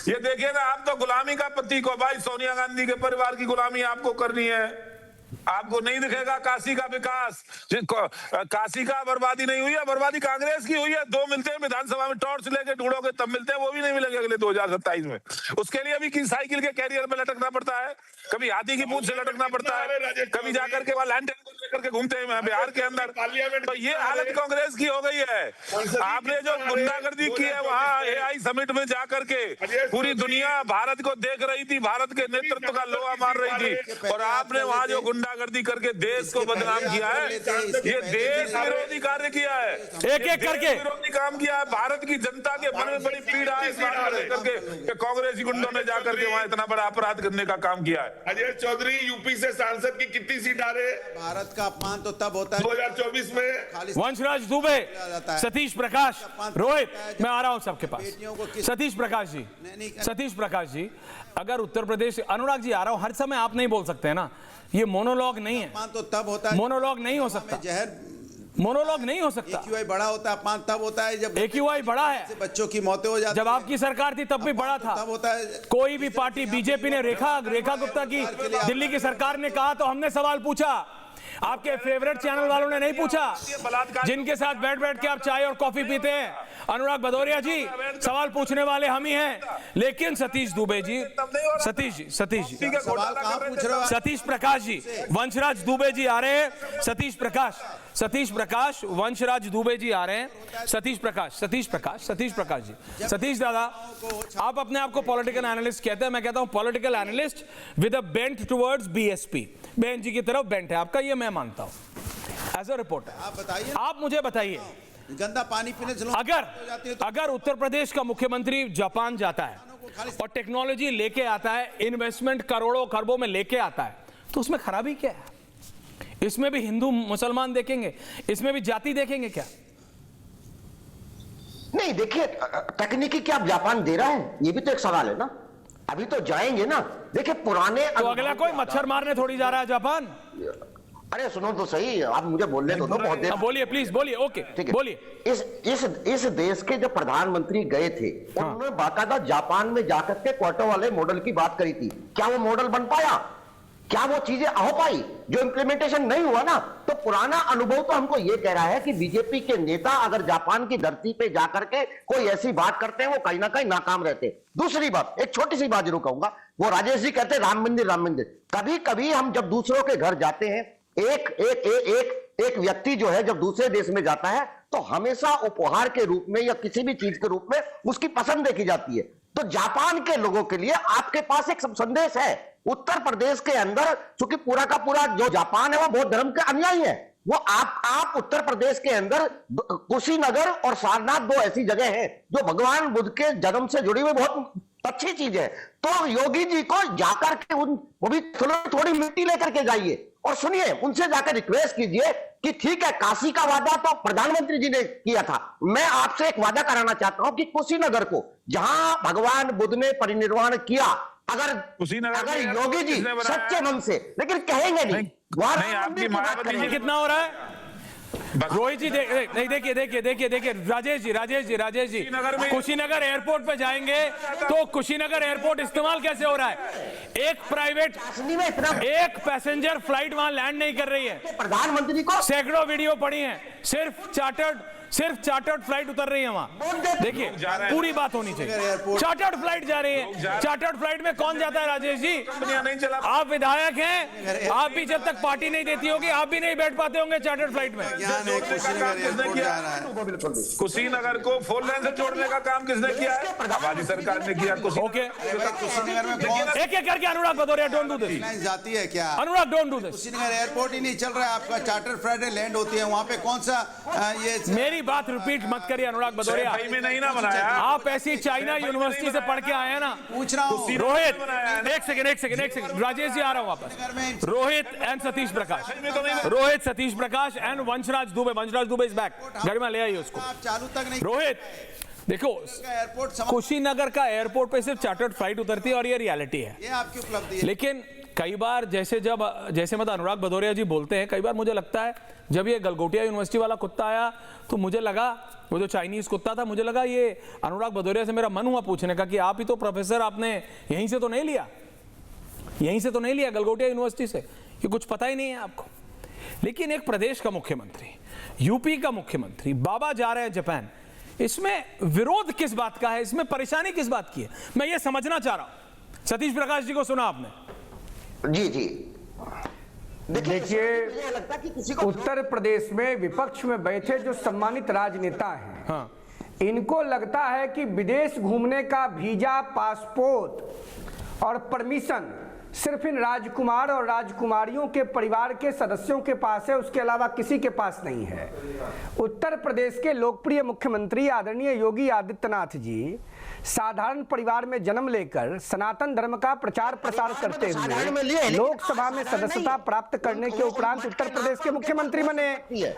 [SPEAKER 6] ये देखिए ना, आप तो गुलामी का प्रतीक हो भाई। सोनिया गांधी के परिवार की गुलामी आपको करनी है। आपको नहीं दिखेगा काशी का विकास, काशी का बर्बादी नहीं हुई है, बर्बादी कांग्रेस की हुई है। दो मिलते हैं विधानसभा में, टॉर्च लेके ढूंढोगे तब मिलते हैं, वो भी नहीं मिलेंगे अगले 2027 में। उसके लिए भी साइकिल के कैरियर में लटकना पड़ता है, कभी हाथी की पूंछ से लटकना पड़ता है, कभी जाकर के वहां लैंड लेकर के घूमते हैं बिहार के अंदर। तो ये हालत कांग्रेस की हो गई है। आपने जो गुंडागर्दी की है वहां AI समिट में जाकर के, पूरी दुनिया भारत को देख रही थी, भारत के नेतृत्व का लोहा मार रही थी, और आपने वहां जो गुंडागर्दी करके देश को बदनाम किया है, ये देश विरोधी कार्य किया है,
[SPEAKER 4] एक करके
[SPEAKER 6] विरोधी काम किया है। भारत की जनता के मन में बड़ी पीड़ा है इस बात को लेकर के कांग्रेसी गुंडों ने जाकर के वहां इतना बड़ा अपराध करने का काम किया है।
[SPEAKER 9] अजय चौधरी यूपी से सांसद की कितनी सीट आ रहे?
[SPEAKER 7] भारत का अपमान तो तब होता है
[SPEAKER 9] 2024 में।
[SPEAKER 4] वंशराज दुबे, सतीश प्रकाश, रोहित, मैं आ रहा हूं सबके पास। सतीश प्रकाश जी, अगर उत्तर प्रदेश, अनुराग जी आ रहा हूं, हर समय आप नहीं बोल सकते हैं ना, ये मोनोलॉग नहीं है।
[SPEAKER 7] अपमान तो तब होता है,
[SPEAKER 4] मोनोलॉग नहीं हो सकता, मोनोलॉग नहीं हो सकता।
[SPEAKER 7] AQI बड़ा होता है, अपमान तब होता है जब
[SPEAKER 4] AQI बड़ा है,
[SPEAKER 7] बच्चों की मौतें हो जाती।
[SPEAKER 4] जब आपकी सरकार थी तब भी बड़ा था।
[SPEAKER 7] तब होता है
[SPEAKER 4] कोई भी पार्टी, बीजेपी ने रेखा गुप्ता की दिल्ली की सरकार ने कहा तो हमने सवाल पूछा, आपके फेवरेट चैनल वालों ने नहीं पूछा, जिनके साथ बैठ के आप चाय और कॉफी पीते हैं। अनुराग भदौरिया जी, सवाल पूछने वाले हम ही हैं। लेकिन सतीश दुबे जी, सतीश प्रकाश जी, वंशराज दुबे जी आ रहे हैं। सतीश प्रकाश, वंशराज दुबे जी आ रहे हैं। सतीश प्रकाश जी, सतीश दादा, आप अपने आप को पॉलिटिकल एनालिस्ट कहते हैं, मैं कहता हूं political analyst with a bent towards BSP, बहन जी की तरफ बेंट है आपका, ये मैं मानता हूं एज अ रिपोर्टर।
[SPEAKER 7] आप बताइए,
[SPEAKER 4] आप मुझे बताइए,
[SPEAKER 7] गंदा पानी पीने से
[SPEAKER 4] अगर उत्तर प्रदेश का मुख्यमंत्री जापान जाता है और टेक्नोलॉजी लेके आता है, इन्वेस्टमेंट करोड़ों खरबों में लेके आता है, तो उसमें खराबी क्या है? इसमें भी हिंदू मुसलमान देखेंगे, इसमें भी जाति देखेंगे क्या?
[SPEAKER 10] नहीं, देखिए, तकनीकी क्या जापान दे रहा है, ये भी तो एक सवाल है ना। अभी तो जाएंगे ना। देखिए पुराने,
[SPEAKER 4] तो अगला कोई मच्छर मारने थोड़ी जा रहा है जापान।
[SPEAKER 10] अरे सुनो तो सही, आप मुझे बोलने दो बहुत देर।
[SPEAKER 4] बोलिए प्लीज, बोलिए। ओके,
[SPEAKER 10] ठीक है,
[SPEAKER 4] बोलिए।
[SPEAKER 10] इस देश के जो प्रधानमंत्री गए थे, उन्होंने बाकायदा जापान में जाकर के क्वार्टर वाले मॉडल की बात करी थी। क्या वो मॉडल बन पाया? क्या वो चीजें हो पाई? जो इम्प्लीमेंटेशन नहीं हुआ ना, तो पुराना अनुभव तो हमको ये कह रहा है कि बीजेपी के नेता अगर जापान की धरती पे जाकर के कोई ऐसी बात करते हैं, वो कहीं ना कहीं नाकाम रहते। दूसरी बात, एक छोटी सी बात जरूर कहूंगा, वो राजेश जी कहते हैं राम मंदिर। कभी कभी हम जब दूसरों के घर जाते हैं, एक व्यक्ति जो है जब दूसरे देश में जाता है, तो हमेशा उपहार के रूप में या किसी भी चीज के रूप में उसकी पसंद देखी जाती है। तो जापान के लोगों के लिए आपके पास एक संदेश है। उत्तर प्रदेश के अंदर चूंकि पूरा का पूरा जो जापान है वो बौद्ध धर्म के अनुयायी है, वो आप उत्तर प्रदेश के अंदर कुशीनगर और सारनाथ दो ऐसी जगह है जो भगवान बुद्ध के जन्म से जुड़ी हुई बहुत अच्छी चीज है। तो योगी जी को जाकर के वो भी थोड़ी मिट्टी लेकर के जाइए और सुनिए, उनसे जाकर रिक्वेस्ट कीजिए कि ठीक है, काशी का वादा तो प्रधानमंत्री जी ने किया था, मैं आपसे एक वादा कराना चाहता हूं कि कुशीनगर को, जहां भगवान बुद्ध ने परिनिर्वाण किया, अगर योगी जी सच्चे मन से, लेकिन कहेंगे नहीं
[SPEAKER 4] कितना हो रहा है। रोहित जी देखिए राजेश जी, कुशीनगर एयरपोर्ट पे जाएंगे तो कुशीनगर एयरपोर्ट इस्तेमाल कैसे हो रहा है? एक पैसेंजर फ्लाइट वहां लैंड नहीं कर रही है।
[SPEAKER 10] प्रधानमंत्री को
[SPEAKER 4] सैकड़ों वीडियो पड़ी हैं, सिर्फ चार्टर्ड फ्लाइट उतर रही है वहां। देखिए, पूरी बात होनी चाहिए। चार्टर्ड फ्लाइट जा रही है। चार्टर्ड फ्लाइट में कौन जाता है राजेश जी? आप विधायक हैं, आप भी जब तक पार्टी नहीं देती होगी आप भी नहीं बैठ पाते होंगे चार्टर्ड फ्लाइट में।
[SPEAKER 6] कुशीनगर को 4 लेन से जोड़ने का काम किसने किया है? हमारी सरकार ने किया।
[SPEAKER 4] ओके, एक करके Anurag Bhadauria, don't do this.
[SPEAKER 7] जाती है क्या
[SPEAKER 4] Anurag? Don't do this.
[SPEAKER 7] Kushinagar airport ही नहीं चल रहा है आपका, चार्टर फ्लाइट लैंड होती है वहां पे, कौन सा ये
[SPEAKER 4] मेरी पुरानी बात रिपीट मत करिए अनुराग भदौरिया।
[SPEAKER 6] सही में नहीं ना बनाया
[SPEAKER 4] आप ऐसी चाइना यूनिवर्सिटी से पढ़ के आए हैं ना।
[SPEAKER 7] पूछ रहा हूँ
[SPEAKER 4] रोहित एक सेकंड राजेश जी आ रहा हूं वापस। Rohit and Satish Prakash, Rohit Satish Prakash and Vanshraj Dubey is back. गाड़ी में ले आइए उसको।
[SPEAKER 7] चालू तक नहीं।
[SPEAKER 4] रोहित देखो,
[SPEAKER 7] एयरपोर्ट
[SPEAKER 4] कुशीनगर का एयरपोर्ट पे सिर्फ चार्टर्ड फ्लाइट उतरती है और ये रियलिटी है।
[SPEAKER 7] ये आपकी उपलब्धि है।
[SPEAKER 4] लेकिन कई बार जैसे मतलब अनुराग भदौरिया जी बोलते हैं, कई बार मुझे लगता है जब ये गलगोटिया यूनिवर्सिटी वाला कुत्ता आया तो मुझे लगा, वो जो चाइनीज कुत्ता था, मुझे लगा ये अनुराग भदौरिया से मेरा मन हुआ पूछने का कि आप ही तो प्रोफेसर, आपने यहीं से तो नहीं लिया गलगोटिया यूनिवर्सिटी से, ये कुछ पता ही नहीं है आपको। लेकिन एक प्रदेश का मुख्यमंत्री, यूपी का मुख्यमंत्री, बाबा जा रहे हैं जापान, इसमें विरोध किस बात का है, इसमें परेशानी किस बात की है, मैं ये समझना चाह रहा हूं। सतीश प्रकाश जी को सुना आपने?
[SPEAKER 10] जी
[SPEAKER 11] देखिए, उत्तर प्रदेश में विपक्ष में बैठे जो सम्मानित राजनेता हैं,
[SPEAKER 4] हाँ,
[SPEAKER 11] इनको लगता है कि विदेश घूमने का वीजा, पासपोर्ट और परमिशन सिर्फ इन राजकुमार और राजकुमारियों के परिवार के सदस्यों के पास है, उसके अलावा किसी के पास नहीं है। उत्तर प्रदेश के लोकप्रिय मुख्यमंत्री आदरणीय योगी आदित्यनाथ जी साधारण परिवार में जन्म लेकर सनातन धर्म का प्रचार प्रसार करते हुए लोकसभा में सदस्यता प्राप्त करने के उपरांत उत्तर प्रदेश के मुख्यमंत्री बने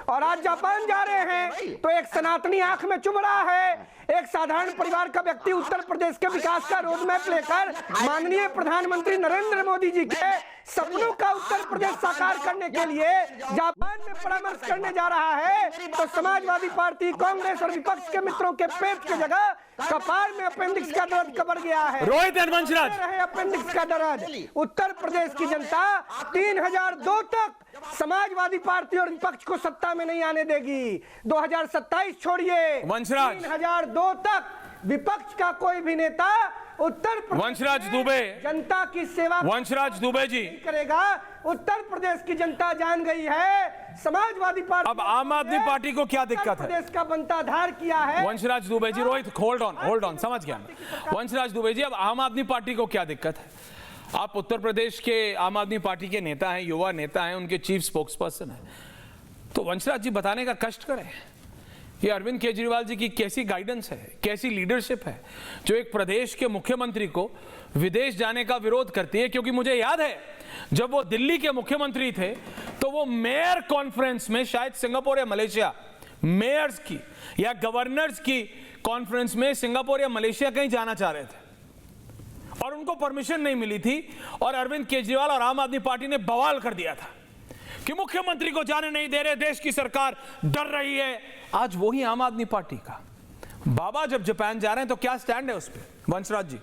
[SPEAKER 11] और आज जापान जा रहे हैं। तो एक सनातनी आंख में चुभ रहा है, एक साधारण परिवार का व्यक्ति उत्तर प्रदेश के विकास का रोड मैप लेकर माननीय प्रधानमंत्री नरेंद्र मोदी जी के सपनों का उत्तर प्रदेश साकार करने के लिए जापान में परामर्श करने जा रहा है, तो समाजवादी पार्टी, कांग्रेस और विपक्ष के मित्रों के पेट की जगह कपार में अपेंडिक्स का दर्द कबर गया है।
[SPEAKER 4] रोहित एंड वंशराज,
[SPEAKER 11] अपेंडिक्स का दर्द उत्तर प्रदेश की जनता 3002 तक समाजवादी पार्टी और विपक्ष को सत्ता में नहीं आने देगी। 2027 छोड़िए,
[SPEAKER 4] वंशराज
[SPEAKER 11] 3002 तक विपक्ष का कोई भी नेता उत्तर प्रदेश
[SPEAKER 4] वंशराज दुबे
[SPEAKER 11] जनता की सेवा,
[SPEAKER 4] वंशराज दुबे जी
[SPEAKER 11] करेगा। उत्तर प्रदेश की जनता जान गई है समाजवादी पार्टी।
[SPEAKER 4] अब आम आदमी पार्टी को क्या दिक्कत है?
[SPEAKER 11] प्रदेश का बनता आधार किया है
[SPEAKER 4] वंशराज दुबे जी। रोहित होल्ड ऑन, समझ गया मैं। वंशराज दुबे जी, अब आम आदमी पार्टी को क्या दिक्कत है? आप उत्तर प्रदेश के आम आदमी पार्टी के नेता हैं, युवा नेता हैं, उनके चीफ स्पोक्स पर्सन हैं, तो वंशराज जी बताने का कष्ट करें ये अरविंद केजरीवाल जी की कैसी गाइडेंस है, कैसी लीडरशिप है जो एक प्रदेश के मुख्यमंत्री को विदेश जाने का विरोध करती है। क्योंकि मुझे याद है जब वो दिल्ली के मुख्यमंत्री थे तो वो मेयर कॉन्फ्रेंस में, शायद सिंगापुर या मलेशिया, मेयर्स की या गवर्नर्स की कॉन्फ्रेंस में सिंगापुर या मलेशिया कहीं जाना चाह रहे थे और उनको परमिशन नहीं मिली थी और अरविंद केजरीवाल और आम आदमी पार्टी ने बवाल कर दिया था कि मुख्यमंत्री को जाने नहीं दे रहे, देश की सरकार डर रही है। आज वही आम आदमी पार्टी का बाबा जब जापान जा रहे हैं तो क्या स्टैंड है उस पर? वंशराज जी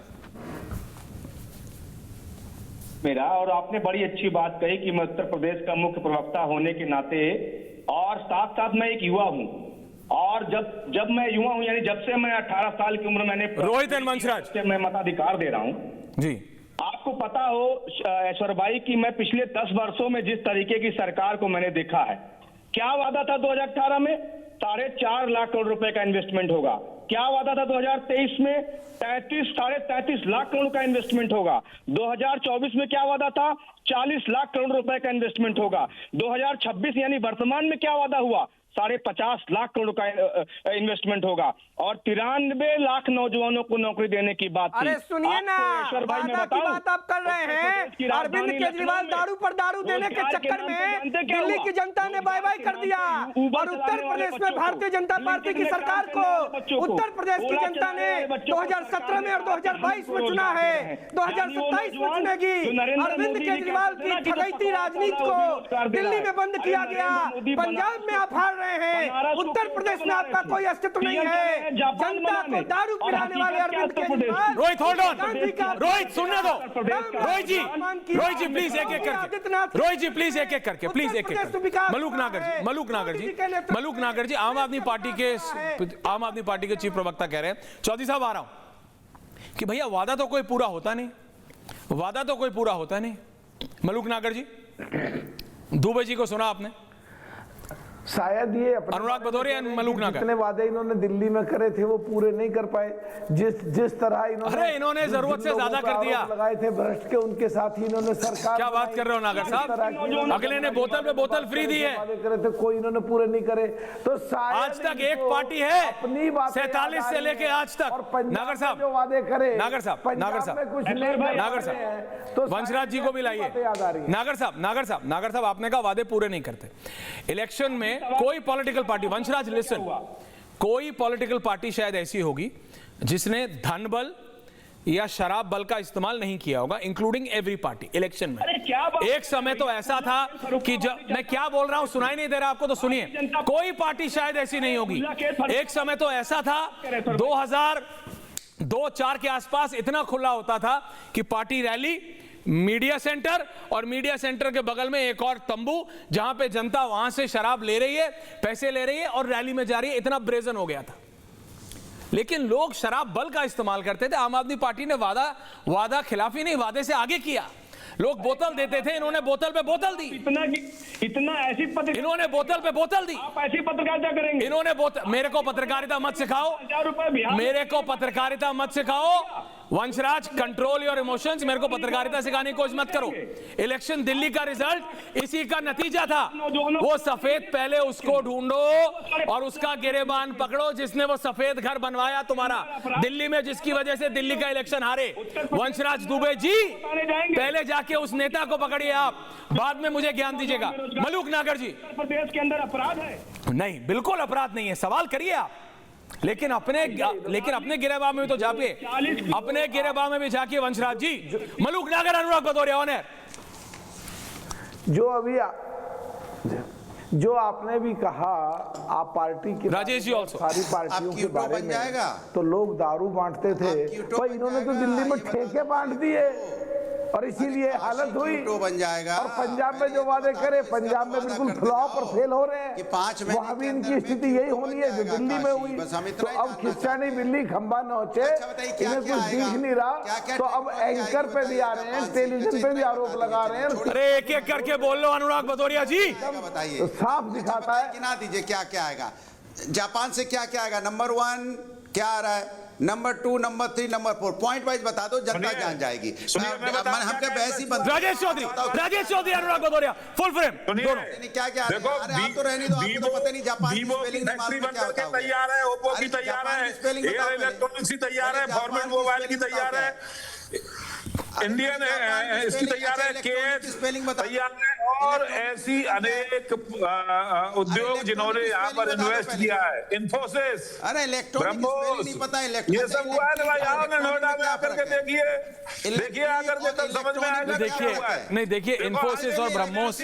[SPEAKER 12] मेरा, और आपने बड़ी अच्छी बात कही कि मैं उत्तर प्रदेश का मुख्य प्रवक्ता होने के नाते और साथ साथ मैं एक युवा हूं, और जब मैं युवा हूं यानी जब से मैं 18 साल की उम्र मैंने
[SPEAKER 4] रोहित एंड वंशराज
[SPEAKER 12] से मैं मताधिकार दे रहा हूं
[SPEAKER 4] जी।
[SPEAKER 12] आपको पता हो ऐश्वर्य भाई कि मैं पिछले 10 वर्षों में जिस तरीके की सरकार को मैंने देखा है, क्या वादा था 2018 में 4.5 लाख करोड़ रुपए का इन्वेस्टमेंट होगा, क्या वादा था 2023 में 33 लाख करोड़ का इन्वेस्टमेंट होगा, 2024 में क्या वादा था 40 लाख करोड़ रुपए का इन्वेस्टमेंट होगा, 2026 यानी वर्तमान में क्या वादा हुआ 50 लाख करोड़ का इन्वेस्टमेंट होगा और 93 लाख नौजवानों को नौकरी देने की बात थी।
[SPEAKER 11] अरे सुनिए ना,
[SPEAKER 12] वादा
[SPEAKER 11] की बात आप कर रहे हैं। अरविंद केजरीवाल दारू पर दारू देने के चक्कर में दिल्ली की जनता ने बाय बाय कर दिया और उत्तर प्रदेश में भारतीय जनता पार्टी की सरकार को उत्तर प्रदेश की जनता ने 2017 में और 2022 में चुना है, 2027 में चुनेगी। अरविंद केजरीवाल की ठगैती राजनीति को दिल्ली में बंद किया गया, पंजाब में आप हार रहे हैं, उत्तर प्रदेश में आपका कोई अस्तित्व नहीं है। जनता को दारू पिलाने वाले अरविंद केजरीवाल।
[SPEAKER 4] रोहित होल्ड ऑन, रोहित सुनने दो, रोहित जी प्लीज एक एक करके, रोहित जी प्लीज एक एक करके, प्लीज एक एक करके। मलूक नागर जी आम आदमी पार्टी के चीफ प्रवक्ता कह रहे हैं, चौधरी साहब आ रहा हूं कि भैया वादा तो कोई पूरा होता नहीं। मलूक नागर जी, दुबे जी को सुना आपने?
[SPEAKER 8] शायद ये
[SPEAKER 4] अनुराग भदौरिया मलूक नागर
[SPEAKER 8] जितने वादे इन्होंने दिल्ली में करे थे वो पूरे नहीं कर पाए। जिस तरह
[SPEAKER 4] इन्होंने जरूरत से ज्यादा कर दिया
[SPEAKER 8] लगाए थे भ्रष्ट के, उनके साथ ही इन्होंने सरकार
[SPEAKER 4] क्या बात कर रहे हो नागर साहब, अगले ने बोतल पे बोतल फ्री दी है,
[SPEAKER 8] वादे करे थे कोई इन्होंने पूरे नहीं करे। तो
[SPEAKER 4] आज तक एक पार्टी है 47 से लेके आज तक, नागर साहब
[SPEAKER 8] जो वादे करे,
[SPEAKER 4] नागर साहब नागर साहब तो वंशराज जी को भी लाइए। नागर साहब आपने कहा वादे पूरे नहीं करते। इलेक्शन में कोई पॉलिटिकल पार्टी, वंशराज लिसन, कोई पॉलिटिकल पार्टी शायद ऐसी होगी जिसने धन बल या शराब बल का इस्तेमाल नहीं किया होगा, इंक्लूडिंग एवरी पार्टी इलेक्शन में। एक समय तो ऐसा था कि जब मैं क्या बोल रहा हूं सुनाई नहीं दे रहा आपको, तो सुनिए, कोई पार्टी शायद ऐसी नहीं होगी। एक समय तो ऐसा था 2002-04 के आसपास इतना खुला होता था कि पार्टी रैली, मीडिया सेंटर और मीडिया सेंटर के बगल में एक और तंबू जहां पे जनता वहां से शराब ले रही है, पैसे ले रही है और रैली में जा रही है, इतना ब्रेजन हो गया था। लेकिन लोग शराब बल का इस्तेमाल करते थे। आम आदमी पार्टी ने वादा खिलाफी नहीं, वादे से आगे किया। लोग बोतल देते थे, इन्होंने बोतल पे बोतल दी।
[SPEAKER 12] इतना ऐसी
[SPEAKER 4] इन्होंने बोतल पे बोतल दी।
[SPEAKER 12] आप ऐसी पत्रकारिता करेंगे?
[SPEAKER 4] इन्होंने मेरे को पत्रकारिता मत सिखाओ, मेरे को पत्रकारिता मत सिखाओ। Vanshraj, control your emotions. मेरे को पत्रकारिता सिखाने की कोशिश मत करो। इलेक्शन दिल्ली का रिजल्ट इसी का नतीजा था। वो सफेद, पहले उसको ढूंढो और उसका गिरेबान पकड़ो जिसने वो सफेद घर बनवाया तुम्हारा दिल्ली में, जिसकी वजह से दिल्ली का इलेक्शन हारे। वंशराज दुबे जी, पहले जाके उस नेता को पकड़िए आप, बाद में मुझे ज्ञान दीजिएगा। मलूक नागर जी,
[SPEAKER 12] प्रदेश के अंदर अपराध है?
[SPEAKER 4] नहीं, बिल्कुल अपराध नहीं है, सवाल करिए आप। लेकिन अपने गिरेबान में भी तो जाके, अपने गिरेबान में भी जाके वंशराज जी। मलूक नागर, अनुराग भदौरिया ऑन एयर।
[SPEAKER 8] जो आपने भी कहा, आप पार्टी की
[SPEAKER 4] राजेश जी ऑल्सो
[SPEAKER 8] सारी पार्टियों के बारे में, तो लोग दारू बांटते थे, पर इन्होंने तो दिल्ली में ठेके बांट दिए और इसीलिए हालत हुई।
[SPEAKER 7] बन जाएगा।
[SPEAKER 8] और पंजाब में जो वादे करे, पंजाब में बिल्कुल फ्लॉप और फेल हो रहे हैं। वहां भी इनकी स्थिति यही होनी है जो दिल्ली में हुई। तो अब खिस्सा नहीं बिल्ली खंबा नोचे, इन्हें कुछ दिख नहीं रहा, तो अब एंकर पे भी आ रहे हैं, टेलीविजन पे भी आरोप लगा रहे हैं।
[SPEAKER 4] अरे एक एक करके बोल लो अनुराग भदौरिया जी,
[SPEAKER 7] बताइए।
[SPEAKER 8] तो साफ दिखाता है।
[SPEAKER 7] गिना दीजिए क्या क्या आएगा। जापान से क्या क्या आएगा? नंबर 1 क्या आ रहा है, number 2, number 3, number 4, point wise बता दो, जनता जान जाएगी। हमके बहस ही बंद।
[SPEAKER 4] राजेश चौधरी, अनुराग भदौरिया, फुल फ्रेम दोनों।
[SPEAKER 7] क्या क्या देखो, आप तो रहने दो, आपको तो पता नहीं जापान की स्पेलिंग नहीं मालूम क्या होता है।
[SPEAKER 6] तैयार है, ओप्पो की तैयार है, एयर इलेक्ट्रॉनिक्स की तैयार है, फॉर्मेट मोबाइल की तैयार है, इंडियन इसकी तैयार है, केएच तैयार है, और ऐसी अनेक उद्योग जिन्होंने यहाँ पर इन्वेस्ट किया है। इन्फोसिस,
[SPEAKER 7] अरे इलेक्ट्रॉनिक नहीं पता,
[SPEAKER 6] ये सब हुआ है भाई। आओ ना नोएडा में आकर के देखिए आकर के तब समझ में आएगा।
[SPEAKER 4] देखिए इन्फोसिस और ब्रह्मोस,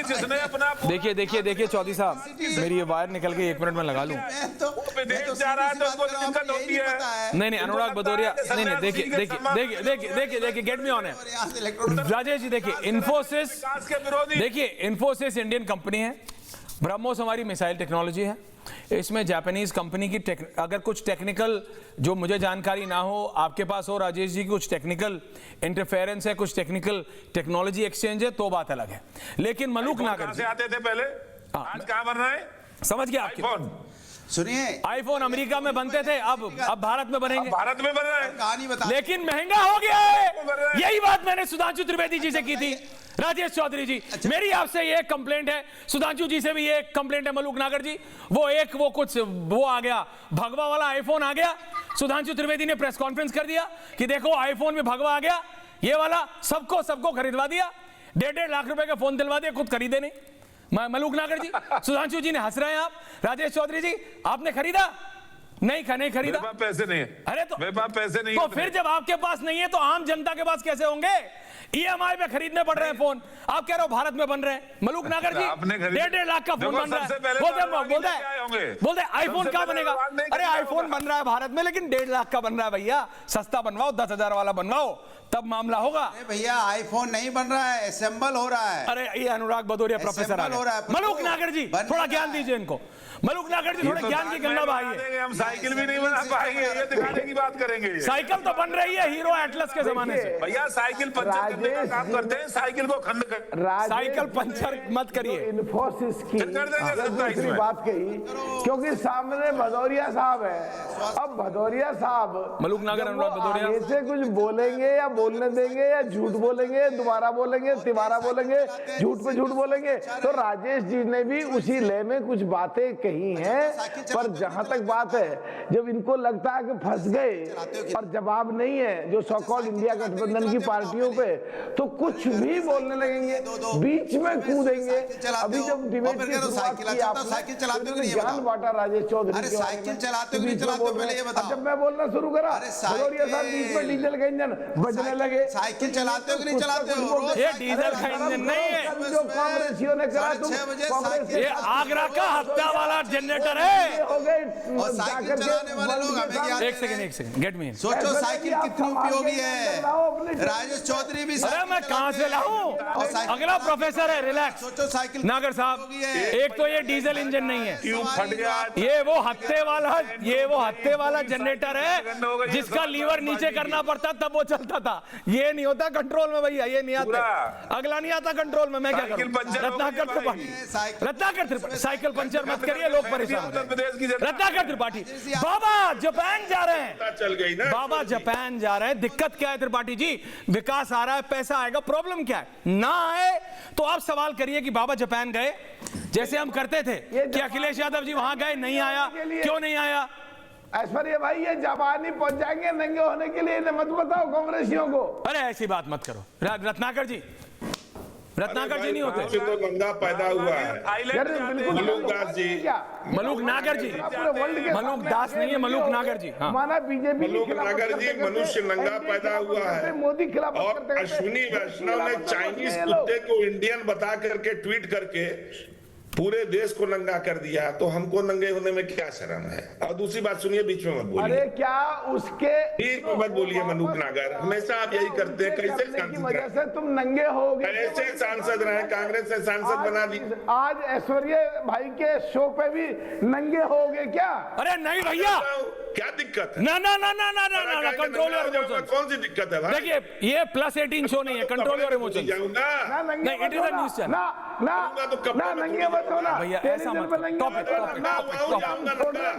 [SPEAKER 6] जिसने अपना
[SPEAKER 4] देखिए चौधरी साहब, मेरी ये वायर निकल गई, 1 मिनट में लगा लूं।
[SPEAKER 6] विदेश जा रहा है तो उसको दिक्कत होती है।
[SPEAKER 4] नहीं अनुराग भदौरिया, नहीं देखिए गेट मी ऑन है। राजेश जी देखिए, इन्फोसिस इंडियन कंपनी है, ब्रह्मोस हमारी मिसाइल टेक्नोलॉजी है। इसमें जापानीज कंपनी की अगर कुछ टेक्निकल जो मुझे जानकारी ना हो, आपके पास हो राजेश जी, कुछ टेक्निकल इंटरफेरेंस है, कुछ टेक्निकल टेक्नोलॉजी एक्सचेंज है, तो बात अलग है। लेकिन मलूक नागर
[SPEAKER 6] से आते थे पहले, आज कहां बन रहा है?
[SPEAKER 4] समझ गया आपकी।
[SPEAKER 7] सुनिए,
[SPEAKER 4] आईफोन अमेरिका में बनते थे, अब भारत में बनेंगे।
[SPEAKER 6] भारत में बन रहा है,
[SPEAKER 7] कहानी बता।
[SPEAKER 4] लेकिन महंगा हो गया है। यही बात मैंने सुधांशु त्रिवेदी जी से की थी। राजेश चौधरी जी, मेरी आपसे ये कंप्लेंट है, सुधांशु जी से भी ये कंप्लेंट है। मलूक नागर जी, वो आ गया, भगवा वाला आईफोन आ गया। सुधांशु त्रिवेदी ने प्रेस कॉन्फ्रेंस कर दिया कि देखो आईफोन में भगवा आ गया, ये वाला सबको खरीदवा दिया, 1.5 लाख रुपए का फोन दिलवा दिया, खुद खरीदे नहीं। मलूक नागर जी, सुधांशु जी ने हंस रहे हैं आप। राजेश चौधरी जी, आपने खरीदा? नहीं खरीदा।
[SPEAKER 6] मेरे पास पैसे नहीं है।
[SPEAKER 4] अरे तो
[SPEAKER 6] मेरे पास पैसे नहीं
[SPEAKER 4] तो फिर जब आपके पास नहीं है तो आम जनता के पास कैसे होंगे? ईएमआई पे खरीदने पड़ रहे हैं फोन। आप कह रहे हो भारत में बन रहे हैं। मलूक नागर जी, 1.5 लाख का फोन बन रहा है। बोलते आईफोन क्या बनेगा? अरे आईफोन बन रहा है भारत में, लेकिन 1.5 लाख का बन रहा है भैया। सस्ता बनवाओ, 10,000 वाला बनवाओ, तब मामला होगा।
[SPEAKER 7] भैया आईफोन नहीं बन रहा है, असेंबल हो रहा है।
[SPEAKER 4] अरे ये अनुराग भदौरिया प्रोफेसर आ गए। मलूक नागर जी, थोड़ा ज्ञान दीजिए इनको। मलूक नागर जी, थोड़े ज्ञान की गंगा बहाइए।
[SPEAKER 6] हम साइकिल भी नहीं बना पाएंगे, ये दिखाने की बात करेंगे।
[SPEAKER 4] साइकिल तो बन रही है हीरो एटलस के जमाने से।
[SPEAKER 6] भैया साइकिल 75 करने का काम करते हैं, साइकिल को खंड कर,
[SPEAKER 4] साइकिल पंचर मत करिए।
[SPEAKER 8] इन्फोसिस की
[SPEAKER 6] कर देंगे
[SPEAKER 8] दूसरी बात कही, क्योंकि सामने भदौरिया साहब है। अब भदौरिया साहब
[SPEAKER 4] मलूक नागर, अनुराग भदौरिया
[SPEAKER 8] आगे से कुछ बोलेंगे या बोलने देंगे या झूठ बोलेंगे, दोबारा बोलेंगे, तिबारा बोलेंगे, झूठ पे झूठ बोलेंगे, तो राजेश जी ने भी उसी लय में कुछ बातें कही हैं। पर जहां तक बात है, जब इनको लगता है कि फंस गए और जवाब नहीं है जो सो कॉल्ड इंडिया गठबंधन की पार्टियों पे, तो कुछ भी बोलने लगेंगे, बीच में कूदेंगे। अभी जब डिबेट की शुरुआत की आपने ज्ञान बांटा राजेश चौधरी,
[SPEAKER 7] साइकिल चलाते हो कि नहीं चलाते हो पहले ये बताओ।
[SPEAKER 8] जब मैं बोलना शुरू करा, भदौरिया साहब बीच में डीजल का इंजन बजने लगे।
[SPEAKER 7] साइकिल चलाते हो कि नहीं चलाते हो?
[SPEAKER 4] ये डीजल का इंजन नहीं है,
[SPEAKER 8] जो कांग्रेसियों ने करा, तुम कांग्रेस,
[SPEAKER 4] ये आगरा का हत्या वाला जनरेटर है।
[SPEAKER 8] हो गए
[SPEAKER 7] और साइकिल चलाने वाले लोग हमें क्या?
[SPEAKER 4] एक सेकंड गेट मी।
[SPEAKER 7] सोचो साइकिल कितनी उपयोगी है। राजेश चौधरी भी
[SPEAKER 4] अरे मैं कहां से लाऊं? अगला प्रोफेसर है, रिलैक्स।
[SPEAKER 7] सोचो साइकिल
[SPEAKER 4] नागर साहब, एक तो ये डीजल इंजन नहीं है,
[SPEAKER 6] ट्यूब फट गया,
[SPEAKER 4] ये वो हत्ते वाला जनरेटर है जिसका लीवर नीचे करना पड़ता तब वो चलता था। ये नहीं होता कंट्रोल में भैया, ये नहीं आता, अगला नहीं आता कंट्रोल में। मैं क्या करूं? रत्नाकर त्रिपाठी साइकिल पंचर मत करिए, लोग परेशान हो रहे। रत्नाकर त्रिपाठी बाबा जापान जा रहे हैं,
[SPEAKER 9] चल गई ना,
[SPEAKER 4] बाबा जापान जा रहे हैं। दिक्कत क्या है त्रिपाठी जी? विकास आ रहा है, पैसा आएगा, प्रॉब्लम क्या है? ना आए तो आप सवाल करिए कि बाबा जापान गए, जैसे हम करते थे कि अखिलेश यादव जी वहां गए, नहीं आया, क्यों नहीं आया?
[SPEAKER 8] ऐश्वर्या भाई, ये जापानी पहुंच जाएंगे नंगे होने के लिए, मत बताओ कांग्रेसियों को।
[SPEAKER 4] अरे ऐसी बात मत करो रत्नाकर जी, रत्नाकर जी नहीं होते।
[SPEAKER 9] तो गंगा पैदा हुआ है। मलूक दास जी,
[SPEAKER 4] मलूक नागर जी, मलूक दास नहीं है, मलूक नागर जी। हाँ।
[SPEAKER 8] माना बीजेपी
[SPEAKER 9] मलूक नागर जी, मनुष्य नंगा पैदा हुआ है।
[SPEAKER 8] मोदी खिलाफ
[SPEAKER 9] और अश्विनी वैष्णव ने चाइनीज कुत्ते को इंडियन बता करके ट्वीट करके पूरे देश को नंगा कर दिया, तो हमको नंगे होने में क्या शर्म है? और दूसरी बात सुनिए, बीच में मत बोलिए।
[SPEAKER 8] अरे क्या उसके
[SPEAKER 9] ठीक मत बोलिए मलूक नागर, हमेशा आप यही करते हैं। कैसे
[SPEAKER 8] वजह से तुम नंगे हो गए?
[SPEAKER 9] कैसे सांसद रहे? कांग्रेस ने सांसद बना दी।
[SPEAKER 8] आज ऐश्वर्या भाई के शो पे भी नंगे हो गए क्या?
[SPEAKER 4] अरे नहीं भैया,
[SPEAKER 9] क्या दिक्कत है?
[SPEAKER 4] ना ना ना ना ना ना ना, कंट्रोल योर इमोशंस।
[SPEAKER 9] कौन सी दिक्कत है भाई?
[SPEAKER 4] देखिए, ये +18 शो नहीं है, कंट्रोल योर इमोशंस। नहीं, it is a news channel.
[SPEAKER 8] ना नंगे मत होना
[SPEAKER 4] भैया, ऐसा मत।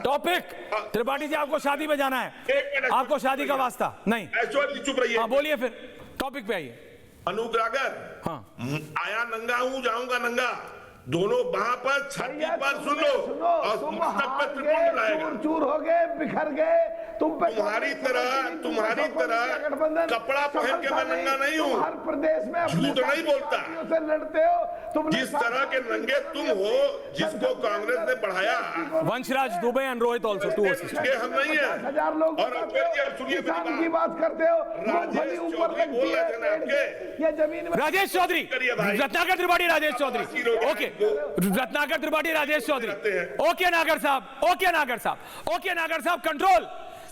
[SPEAKER 4] टॉपिक त्रिपाठी जी, आपको शादी में जाना है, आपको शादी का वास्ता नहीं।
[SPEAKER 9] चुप रहिए।
[SPEAKER 4] हाँ बोलिए, फिर टॉपिक पे आइए।
[SPEAKER 9] अनूप रागर,
[SPEAKER 4] हाँ,
[SPEAKER 9] आया नंगा हूं, जाऊंगा नंगा, दोनों वहां पर छाती पर सुन लो, और मस्तक पर त्रिपुंड लाएगा।
[SPEAKER 8] चूर हो गए, बिखर गए,
[SPEAKER 9] तुम्हारी तरह कपड़ा पहन के मैं नंगा नहीं हूँ,
[SPEAKER 8] हर प्रदेश में
[SPEAKER 9] झूठ नहीं बोलता।
[SPEAKER 8] से लड़ते हो तुम।
[SPEAKER 9] जिस तरह के नंगे तुम हो, जिसको कांग्रेस ने बढ़ाया,
[SPEAKER 4] Vanshraj Dubey and Rohit also to
[SPEAKER 9] ये हम नहीं है।
[SPEAKER 8] 1000 लोग
[SPEAKER 9] और सुनिए
[SPEAKER 8] किसान की बात करते हो,
[SPEAKER 9] राजेश चौधरी बोल रहे थे ना आपके,
[SPEAKER 8] ये जमीन में
[SPEAKER 4] राजेश चौधरी, रत्नाकर त्रिपाठी राजेश चौधरी, ओके, रत्नाकर त्रिपाठी राजेश चौधरी, ओके नागर साहब, ओके नागर साहब, ओके नागर साहब,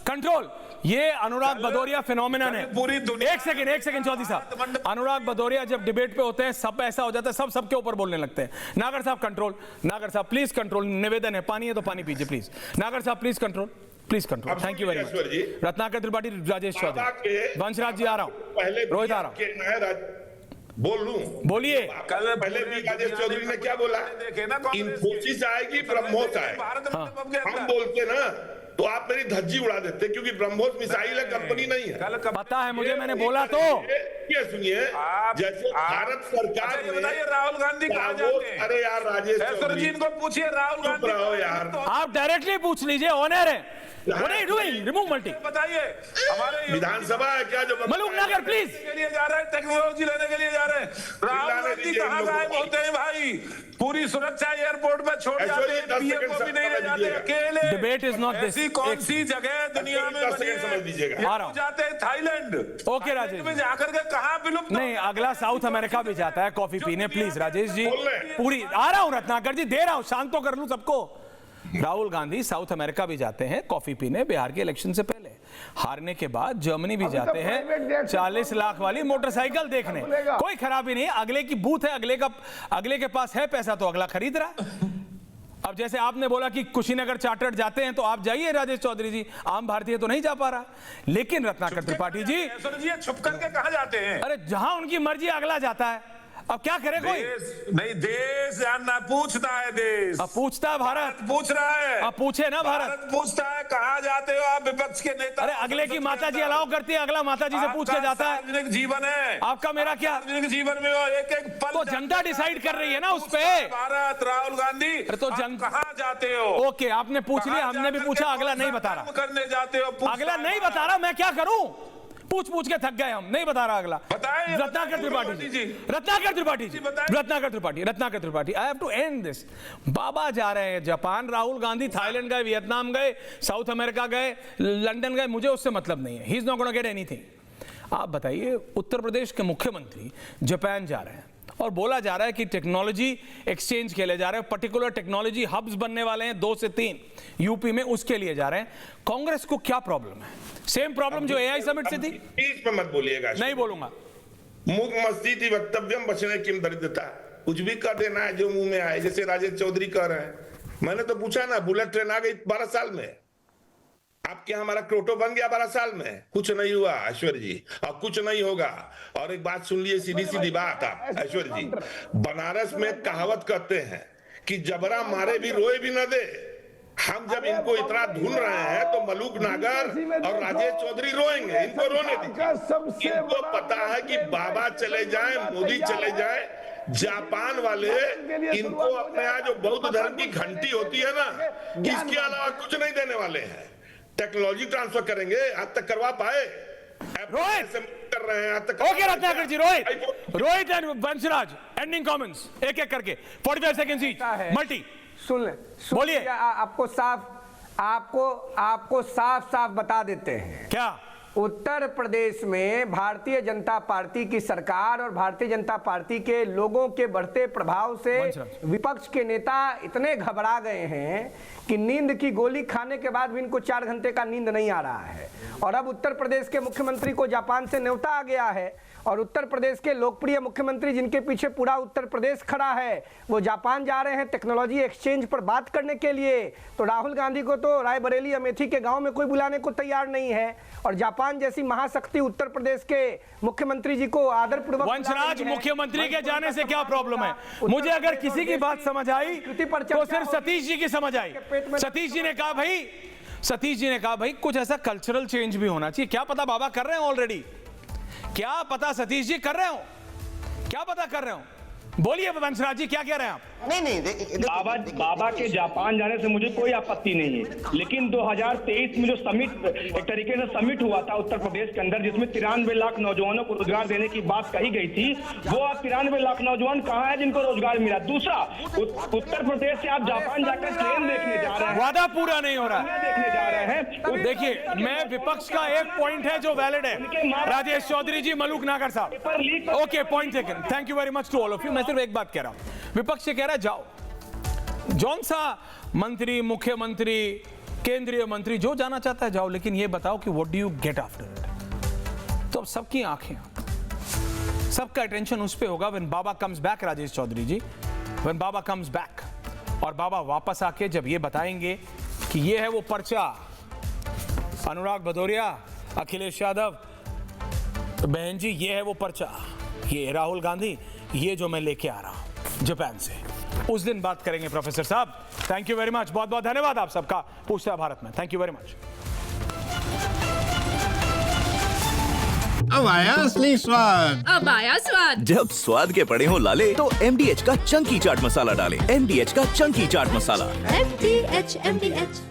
[SPEAKER 4] कंट्रोल। ये अनुराग भदौरिया फिनोमिनन है।
[SPEAKER 6] पूरी दुनिया।
[SPEAKER 4] एक सेकंड चौधरी साहब, अनुराग भदौरिया जब डिबेट पे होते हैं, सब ऐसा हो जाता है, सब सबके ऊपर बोलने लगते हैं। नागर साहब कंट्रोल, नागर साहब प्लीज कंट्रोल, निवेदन है, पानी है तो पानी पीजिए प्लीज। नागर साहब please control, thank you very much. Ratnakar Tripathi Rajesh Chaudhary, Vanshraj ji आ रहा हूँ, रोहित आ रहा हूँ,
[SPEAKER 9] बोल लूं?
[SPEAKER 4] बोलिए।
[SPEAKER 9] कल पहले भी राजेश चौधरी ने क्या बोला? इन्फोसिस आएगी, ब्रह्मोस आएगी। हम बोलते ना तो आप मेरी धज्जी उड़ा देते, क्योंकि ब्रह्मोस मिसाइल है, कंपनी नहीं है।
[SPEAKER 4] पता है मुझे, मैंने बोला तो।
[SPEAKER 9] ये सुनिए, जैसे भारत सरकार ने
[SPEAKER 6] बताइए राहुल गांधी कहाँ जाते हैं?
[SPEAKER 9] अरे यार राजेश चौधरी,
[SPEAKER 6] इनको पूछिए राहुल गांधी
[SPEAKER 9] रहो यार,
[SPEAKER 4] आप डायरेक्टली पूछ लीजिए, ऑनर है। What are you doing? Remove multi.
[SPEAKER 6] बताइए, हमारे
[SPEAKER 9] विधानसभा है क्या जो
[SPEAKER 4] मलूक नागर प्लीज
[SPEAKER 6] के लिए जा रहे हैं, टेक्नोलॉजी लेने के लिए जा रहे हैं। राहुल गांधी कहाँ गायब होते हैं भाई? पूरी सुरक्षा एयरपोर्ट पे छोड़ जाते हैं, पीएम को भी नहीं ले जाते अकेले।
[SPEAKER 4] Debate is not this.
[SPEAKER 6] ऐसी कौन सी जगह दुनिया में बनी है?
[SPEAKER 9] समझ लीजिएगा,
[SPEAKER 4] आ रहा हूं,
[SPEAKER 6] जाते हैं थाईलैंड।
[SPEAKER 4] ओके राजेश
[SPEAKER 6] में जाकर के कहाँ विलुप्त?
[SPEAKER 4] नहीं, अगला साउथ अमेरिका भी जाता है कॉफी पीने। प्लीज राजेश जी, पूरी आ रहा हूं, रत्नाकर जी दे रहा हूं, शांत तो कर लूं सबको। राहुल गांधी साउथ अमेरिका भी जाते हैं कॉफी पीने, बिहार के इलेक्शन से पहले। हारने के बाद जर्मनी भी जाते हैं 40 लाख वाली मोटरसाइकिल देखने। कोई खराबी नहीं, अगले की बूथ है, अगले के पास है पैसा तो अगला खरीद रहा है। अब जैसे आपने बोला कि कुशीनगर चार्टर्ड जाते हैं तो आप जाइए राजेश चौधरी जी, आम भारतीय तो नहीं जा पा रहा। लेकिन रत्नाकर त्रिपाठी जी
[SPEAKER 6] छुप करके कहां जाते हैं?
[SPEAKER 4] अरे जहां उनकी मर्जी अगला जाता है, अब क्या करे कोई?
[SPEAKER 6] नहीं, देश जानना पूछता है, देश
[SPEAKER 4] अब पूछता है, भारत
[SPEAKER 6] पूछ रहा है।
[SPEAKER 4] अब पूछे ना, भारत
[SPEAKER 6] पूछता है कहां जाते हो आप विपक्ष के नेता?
[SPEAKER 4] अरे अगले की माताजी अलाउ करती है, अगला माताजी से पूछ के जाता है।
[SPEAKER 6] सार्वजनिक जीवन है
[SPEAKER 4] आपका, मेरा क्या?
[SPEAKER 6] सार्वजनिक जीवन में एक एक पल
[SPEAKER 4] तो जनता डिसाइड कर रही है ना उस पे।
[SPEAKER 6] भारत, राहुल गांधी,
[SPEAKER 4] तो
[SPEAKER 6] कहां जाते हो?
[SPEAKER 4] ओके, आपने पूछ लिया, हमने भी पूछा, अगला नहीं बता रहा।
[SPEAKER 6] करने जाते हो?
[SPEAKER 4] अगला नहीं बता रहा, मैं क्या करूं? पूछ पूछ के थक गए हम, नहीं बता रहा अगला। Ratnakar Tripathi ji, Ratnakar Tripathi ji, Ratnakar Tripathi, I have to end this. बाबा जा रहे हैं जापान, राहुल गांधी थाईलैंड गए, वियतनाम गए, साउथ अमेरिका गए, लंदन गए, मुझे उससे मतलब नहीं है। He is not gonna get anything. आप बताइए, उत्तर प्रदेश के मुख्यमंत्री जापान जा रहे हैं और बोला जा रहा है कि टेक्नोलॉजी एक्सचेंज के लिए जा रहे हैं, पर्टिकुलर टेक्नोलॉजी हब्स बनने वाले हैं 2 से 3 यूपी में, उसके लिए जा रहे हैं। कांग्रेस को क्या प्रॉब्लम है? सेम प्रॉब्लम जो एआई समिट से थी।
[SPEAKER 9] बीच में मत बोलिएगा।
[SPEAKER 4] नहीं बोलूंगा।
[SPEAKER 9] मुख मस्ती वक्तव्यम बचने की दरिद्रता, कुछ भी कर देना है जो मुंह में आए, जैसे राजेश चौधरी कह रहे हैं। मैंने तो पूछा ना, बुलेट ट्रेन आ गई 12 साल में, आपके हमारा क्योटो बन गया 12 साल में, कुछ नहीं हुआ ऐश्वर्य जी, और कुछ नहीं होगा। और एक बात सुन लिए, सीधी सीधी बात, आप ऐश्वर्य जी, बनारस में कहावत कहते हैं कि जबरा मारे भी रोए भी न दे। हम जब इनको इतना ढूंढ रहे हैं तो मलूक नागर और राजेश चौधरी रोएंगे, इनको रोने दीजिए। इनको पता है कि बाबा चले जाएं, मोदी चले जाएं, जापान वाले इनको अपने यहाँ जो बौद्ध धर्म की घंटी होती है ना, इसके अलावा कुछ नहीं देने वाले हैं। टेक्नोलॉजी ट्रांसफर करेंगे, आज तक करवा पाए?
[SPEAKER 4] रोहित
[SPEAKER 9] कर रहे हैं आज तक।
[SPEAKER 4] Okay Ratnakar ji, Rohit and Vanshraj, ending comments एक एक करके, 45 सेकंड ईच, मल्टी।
[SPEAKER 11] सुन ले,
[SPEAKER 4] बोलिए।
[SPEAKER 11] आपको साफ बता देते हैं
[SPEAKER 4] क्या
[SPEAKER 11] उत्तर प्रदेश में भारतीय जनता पार्टी की सरकार और भारतीय जनता पार्टी के लोगों के बढ़ते प्रभाव से विपक्ष के नेता इतने घबरा गए हैं कि नींद की गोली खाने के बाद भी इनको 4 घंटे का नींद नहीं आ रहा है। और अब उत्तर प्रदेश के मुख्यमंत्री को जापान से न्योता आ गया है और उत्तर प्रदेश के लोकप्रिय मुख्यमंत्री जिनके पीछे पूरा उत्तर प्रदेश खड़ा है, वो जापान जा रहे हैं टेक्नोलॉजी एक्सचेंज पर बात करने के लिए। तो राहुल गांधी को तो रायबरेली अमेठी के गांव में कोई बुलाने को तैयार नहीं है, और जापान जैसी महाशक्ति उत्तर प्रदेश के मुख्यमंत्री जी को आदरपूर्वक।
[SPEAKER 4] वंशराज, मुख्यमंत्री के जाने से क्या प्रॉब्लम है? मुझे अगर किसी की बात समझ आई तो सिर्फ सतीश जी की समझ आई। सतीश जी ने कहा भाई कुछ ऐसा कल्चरल चेंज भी होना चाहिए। क्या पता बाबा कर रहे हो ऑलरेडी, क्या पता सतीश जी कर रहे हो, क्या पता कर रहे हो? बोलिए वंशराज जी, क्या कह रहे हैं आप?
[SPEAKER 12] नहीं, बाबा के जापान जाने से मुझे कोई आपत्ति नहीं है, लेकिन 2023 में जो समिट, एक तरीके से समिट हुआ था उत्तर प्रदेश के अंदर, जिसमें 93 लाख नौजवानों को रोजगार देने की बात कही गई थी, वो आप 93 लाख नौजवान कहाँ है जिनको रोजगार मिला? दूसरा, उत्तर प्रदेश से आप जापान जाकर ट्रेन देखने जा रहे हैं,
[SPEAKER 4] वादा पूरा नहीं हो रहा
[SPEAKER 12] देखने जा रहे हैं।
[SPEAKER 4] देखिए, मैं विपक्ष का एक पॉइंट है जो वैलिड है, राजेश चौधरी जी, Malook Nagar Sahab, okay, point taken, thank you very much to all of you. मैं सिर्फ एक बात कह रहा हूं, विपक्ष से कह रहा है जाओ, जौन सा मंत्री, मुख्यमंत्री, केंद्रीय मंत्री जो जाना चाहता है जाओ, लेकिन ये बताओ कि what do you get after it. तो अब सबकी आंखें, सबका अटेंशन उस पे होगा when Baba comes back, Rajesh Chaudhary ji, when Baba comes back. और बाबा वापस आके जब ये बताएंगे कि ये है वो पर्चा, अनुराग भदौरिया, अखिलेश यादव, बहन जी, ये है वो पर्चा, ये राहुल गांधी, ये जो मैं लेके आ रहा हूं जापान से, उस दिन बात करेंगे प्रोफेसर साहब। थैंक यू वेरी मच, बहुत बहुत धन्यवाद आप सबका। पूछता भारत में, थैंक यू वेरी मच।
[SPEAKER 13] अब आया असली स्वाद,
[SPEAKER 14] अब आया स्वाद।
[SPEAKER 3] जब स्वाद के पड़े हो लाले तो MDH का चंकी चाट मसाला डालें। MDH का चंकी चाट मसाला।
[SPEAKER 14] MDH